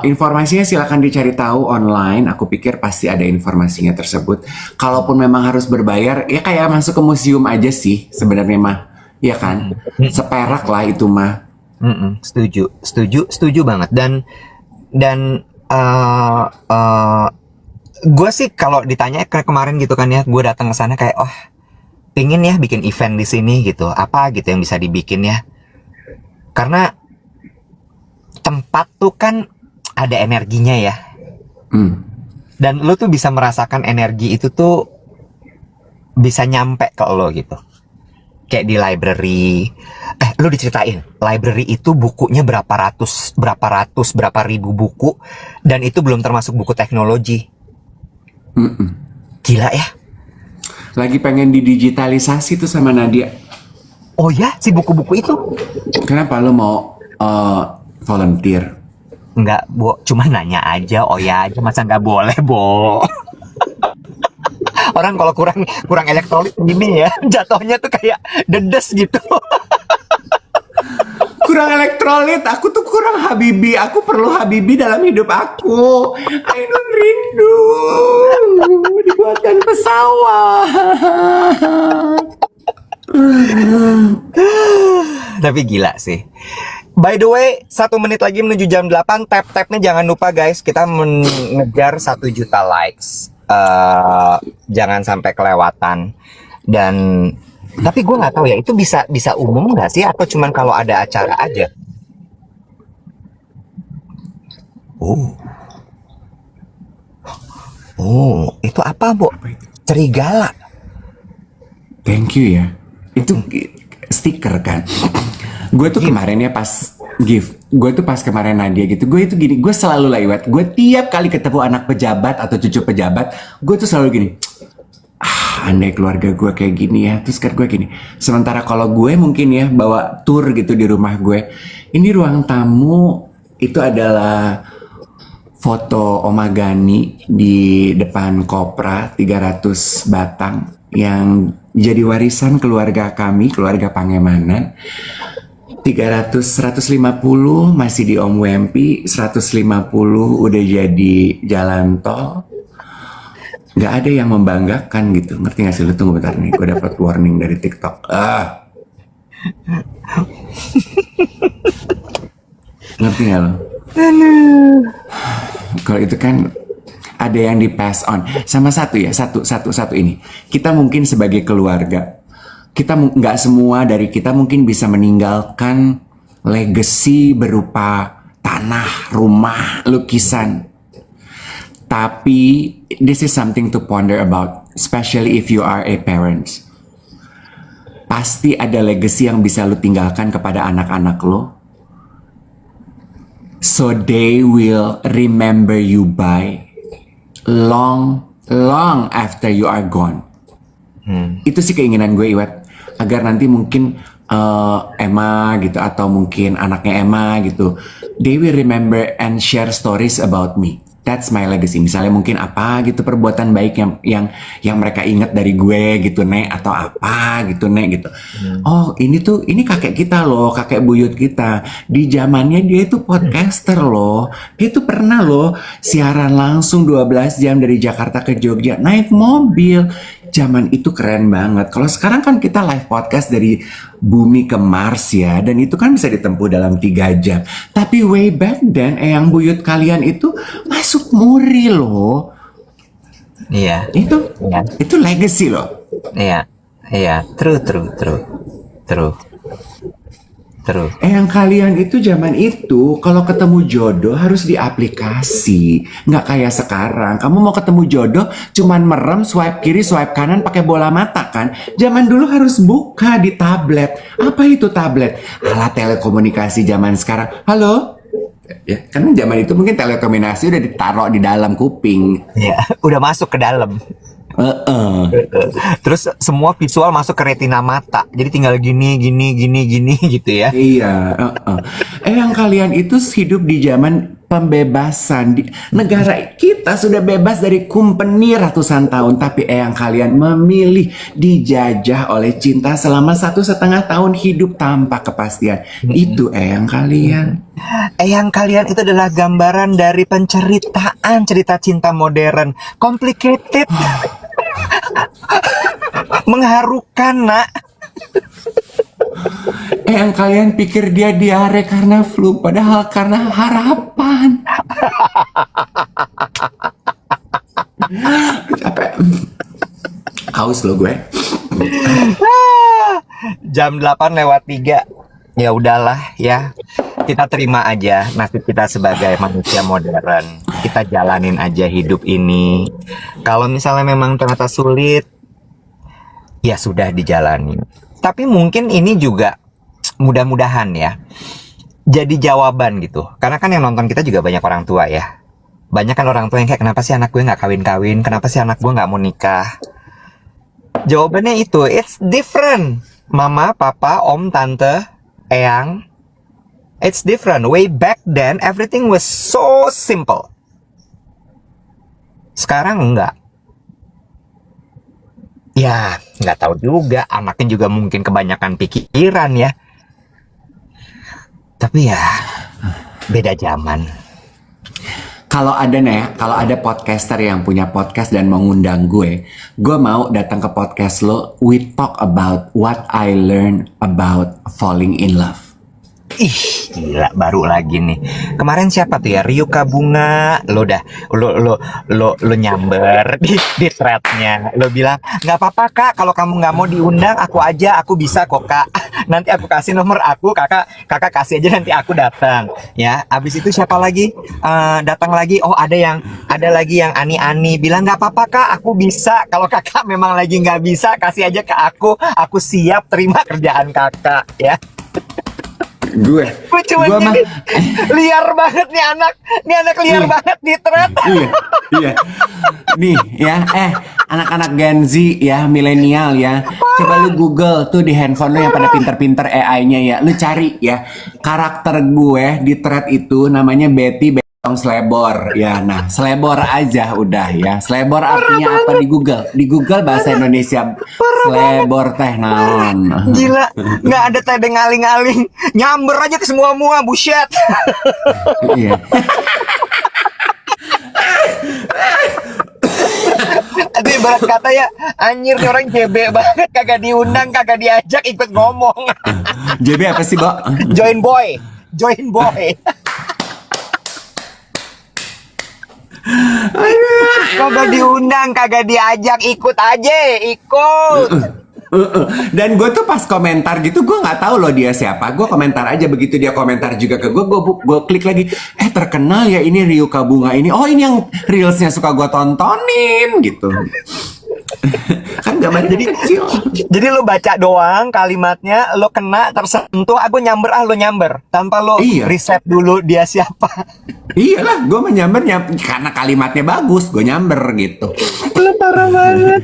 informasinya silakan dicari tahu online. Aku pikir pasti ada informasinya tersebut. Kalaupun memang harus berbayar, ya kayak masuk ke museum aja sih sebenarnya mah, ya kan? Seperak lah itu mah. Setuju banget. Dan gue sih kalau ditanya kemarin gitu kan ya, gue datang ke sana kayak pingin ya bikin event di sini gitu, apa gitu yang bisa dibikin ya, karena tempat tuh kan ada energinya ya, dan lu tuh bisa merasakan energi itu tuh bisa nyampe ke lo gitu, kayak di library. Lu diceritain library itu bukunya berapa ribu buku, dan itu belum termasuk buku teknologi. Gila ya. Lagi pengen didigitalisasi tuh sama Nadia. Oh ya, si buku-buku itu. Kenapa lo mau volunteer? Enggak, Bo. Cuma nanya aja. Oh ya aja, masa nggak boleh, Bo? Orang kalau kurang elektrolit gini ya, jatuhnya tuh kayak dedes gitu. Kurang elektrolit, aku tuh kurang Habibie. Aku perlu Habibie dalam hidup aku. Ainun rindu dibuatkan pesawat. Tapi gila sih. By the way, 1 menit lagi menuju jam 8. Tap-tapnya jangan lupa guys. Kita mengejar 1 juta likes. Jangan sampai kelewatan. Dan tapi gue nggak tahu ya, itu bisa umum nggak sih atau cuman kalau ada acara aja? Itu apa, Bo? Serigala. Thank you ya. Itu stiker kan. Gue tuh kemarin ya pas gue tuh pas kemarin Nadia gitu, gue itu gini, gue selalu lewat. Gue tiap kali ketemu anak pejabat atau cucu pejabat, gue tuh selalu gini. Andai keluarga gue kayak gini ya. Terus kan gue gini, sementara kalau gue mungkin ya bawa tour gitu di rumah gue, ini ruang tamu itu adalah foto Oma Gani di depan kopra 300 batang yang jadi warisan keluarga kami, keluarga Pangemanan. 150 masih di Om Wempi, 150 udah jadi jalan tol. Nggak ada yang membanggakan gitu. Ngerti gak sih? Lu tunggu bentar nih, gue dapat warning dari TikTok. Ngerti gak lo? Kalau itu kan ada yang di pass on. Sama satu ini. Kita mungkin sebagai keluarga, kita nggak semua dari kita mungkin bisa meninggalkan legacy berupa tanah, rumah, lukisan. Tapi this is something to ponder about, especially if you are a parent. Pasti ada legacy yang bisa lu tinggalkan kepada anak-anak lo. So they will remember you by long after you are gone. Itu sih keinginan gue, Iwet. Agar nanti mungkin Emma gitu, atau mungkin anaknya Emma gitu, they will remember and share stories about me. That's my legacy. Misalnya mungkin apa gitu perbuatan baik yang mereka ingat dari gue gitu, Nek, atau apa gitu, Nek, gitu. Oh, ini kakek kita loh, kakek buyut kita. Di zamannya dia itu podcaster loh. Dia tuh pernah loh siaran langsung 12 jam dari Jakarta ke Jogja naik mobil. Zaman itu keren banget. Kalau sekarang kan kita live podcast dari bumi ke Mars ya, dan itu kan bisa ditempuh dalam 3 jam. Tapi way back then, eyang buyut kalian itu masuk Muri loh. Iya. Itu legacy loh. Iya. True. Eyang kalian itu zaman itu kalau ketemu jodoh harus di aplikasi, nggak kayak sekarang. Kamu mau ketemu jodoh cuman merem, swipe kiri, swipe kanan pakai bola mata kan? Zaman dulu harus buka di tablet. Apa itu tablet? Alat telekomunikasi zaman sekarang. Halo? Ya, kan zaman itu mungkin telekomunikasi udah ditaruh di dalam kuping. Iya, udah masuk ke dalam. Terus semua visual masuk ke retina mata. Jadi tinggal gini gitu ya. Iya. Yang kalian itu hidup di zaman pembebasan. Di negara kita sudah bebas dari company ratusan tahun, tapi yang kalian memilih dijajah oleh cinta selama 1,5 tahun hidup tanpa kepastian. Itu yang kalian. Yang kalian itu adalah gambaran dari penceritaan cerita cinta modern, complicated. Mengharukan, nak. Yang kalian pikir dia diare karena flu, padahal karena harapan. Capek. Haus lo gue. Jam 8:03. Ya udahlah ya. Kita terima aja nasib kita sebagai manusia modern. Kita jalanin aja hidup ini. Kalau misalnya memang ternyata sulit, ya sudah dijalani. Tapi mungkin ini juga mudah-mudahan ya jadi jawaban gitu. Karena kan yang nonton kita juga banyak orang tua ya. Banyak kan orang tua yang kayak, kenapa sih anak gue nggak kawin-kawin? Kenapa sih anak gue nggak mau nikah? Jawabannya itu, it's different. Mama, papa, om, tante, eyang. It's different. Way back then, everything was so simple. Sekarang enggak. Ya, nggak tahu juga. Anaknya juga mungkin kebanyakan pikiran ya. Tapi ya, beda zaman. Kalau ada podcaster yang punya podcast dan mau ngundang gue mau datang ke podcast lo. We talk about what I learned about falling in love. Ih, gila, baru lagi nih. Kemarin siapa tuh ya? Ryuka Bunga. Lo nyamber di threadnya. Lo bilang, nggak apa-apa kak, kalau kamu nggak mau diundang, aku bisa kok kak. Nanti aku kasih nomor aku, kakak kasih aja, nanti aku datang. Ya, abis itu siapa lagi? Datang lagi. Oh, ada lagi yang Ani bilang, nggak apa-apa kak, aku bisa. Kalau kakak memang lagi nggak bisa, kasih aja ke aku. Aku siap terima kerjaan kakak. Ya. Gue mah liar banget nih anak liar banget di thread. iya nih ya, anak-anak Gen Z ya, milenial ya, coba lu Google tuh di handphone lu yang pada pinter-pinter AI-nya ya, lu cari ya karakter gue di thread itu namanya Betty Betong Slebor ya. Nah, Slebor aja udah ya. Slebor artinya apa di Google bahasa Indonesia. Slebor teh naon. Gila, nggak ada teh ngaling-ngaling, nyamber aja ke semua buset. Iya. Aduh, ibarat kata ya, anjir nih orang JB banget, kagak diundang, kagak diajak ikut ngomong. JB apa sih, Bo? Join boy. Kagak diundang, kagak diajak, ikut aja, ikut. Dan gue tuh pas komentar gitu, gue nggak tahu loh dia siapa. Gue komentar aja, begitu dia komentar juga ke gue klik lagi. Terkenal ya ini Ryuka Bunga ini. Oh ini yang reelsnya suka gue tontonin gitu. Kan gambarnya Jadi kecil. jadi lu baca doang kalimatnya, lu kena tersentuh, aku nyamber, lu nyamber tanpa lu Iya. riset dulu dia siapa. Iyalah, gue menyamber karena kalimatnya bagus, gue nyamber gitu. Lu parah banget.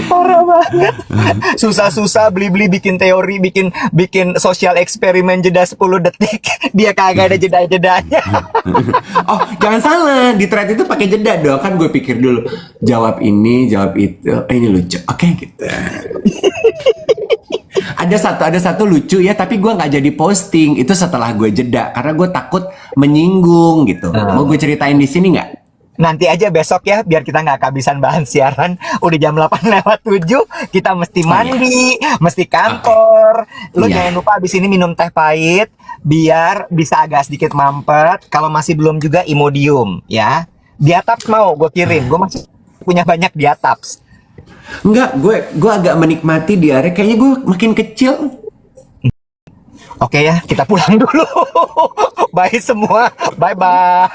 Parah banget. Susah-susah beli-beli bikin teori, bikin sosial eksperimen jeda 10 detik. Dia kagak ada jeda-jedanya. Oh, jangan salah, di thread itu pakai jeda dong. Kan gue pikir dulu, jawab ini, jawab itu. Ini lucu. Oke, gitu. Ada satu lucu ya, tapi gue nggak jadi posting. Itu setelah gue jeda, karena gue takut menyinggung gitu. Mau gue ceritain di sini nggak? Nanti aja besok ya, biar kita nggak kehabisan bahan siaran. Udah jam 8:07, kita mesti mandi, mesti kantor. Lo Iya. jangan lupa abis ini minum teh pahit, biar bisa agak sedikit mampet. Kalau masih belum juga Imodium, ya. Diataps mau gue kirim, gue masih punya banyak Diataps. Enggak, gue agak menikmati diare. Kayaknya gue makin kecil. Oke ya, kita pulang dulu. Bye semua, bye-bye.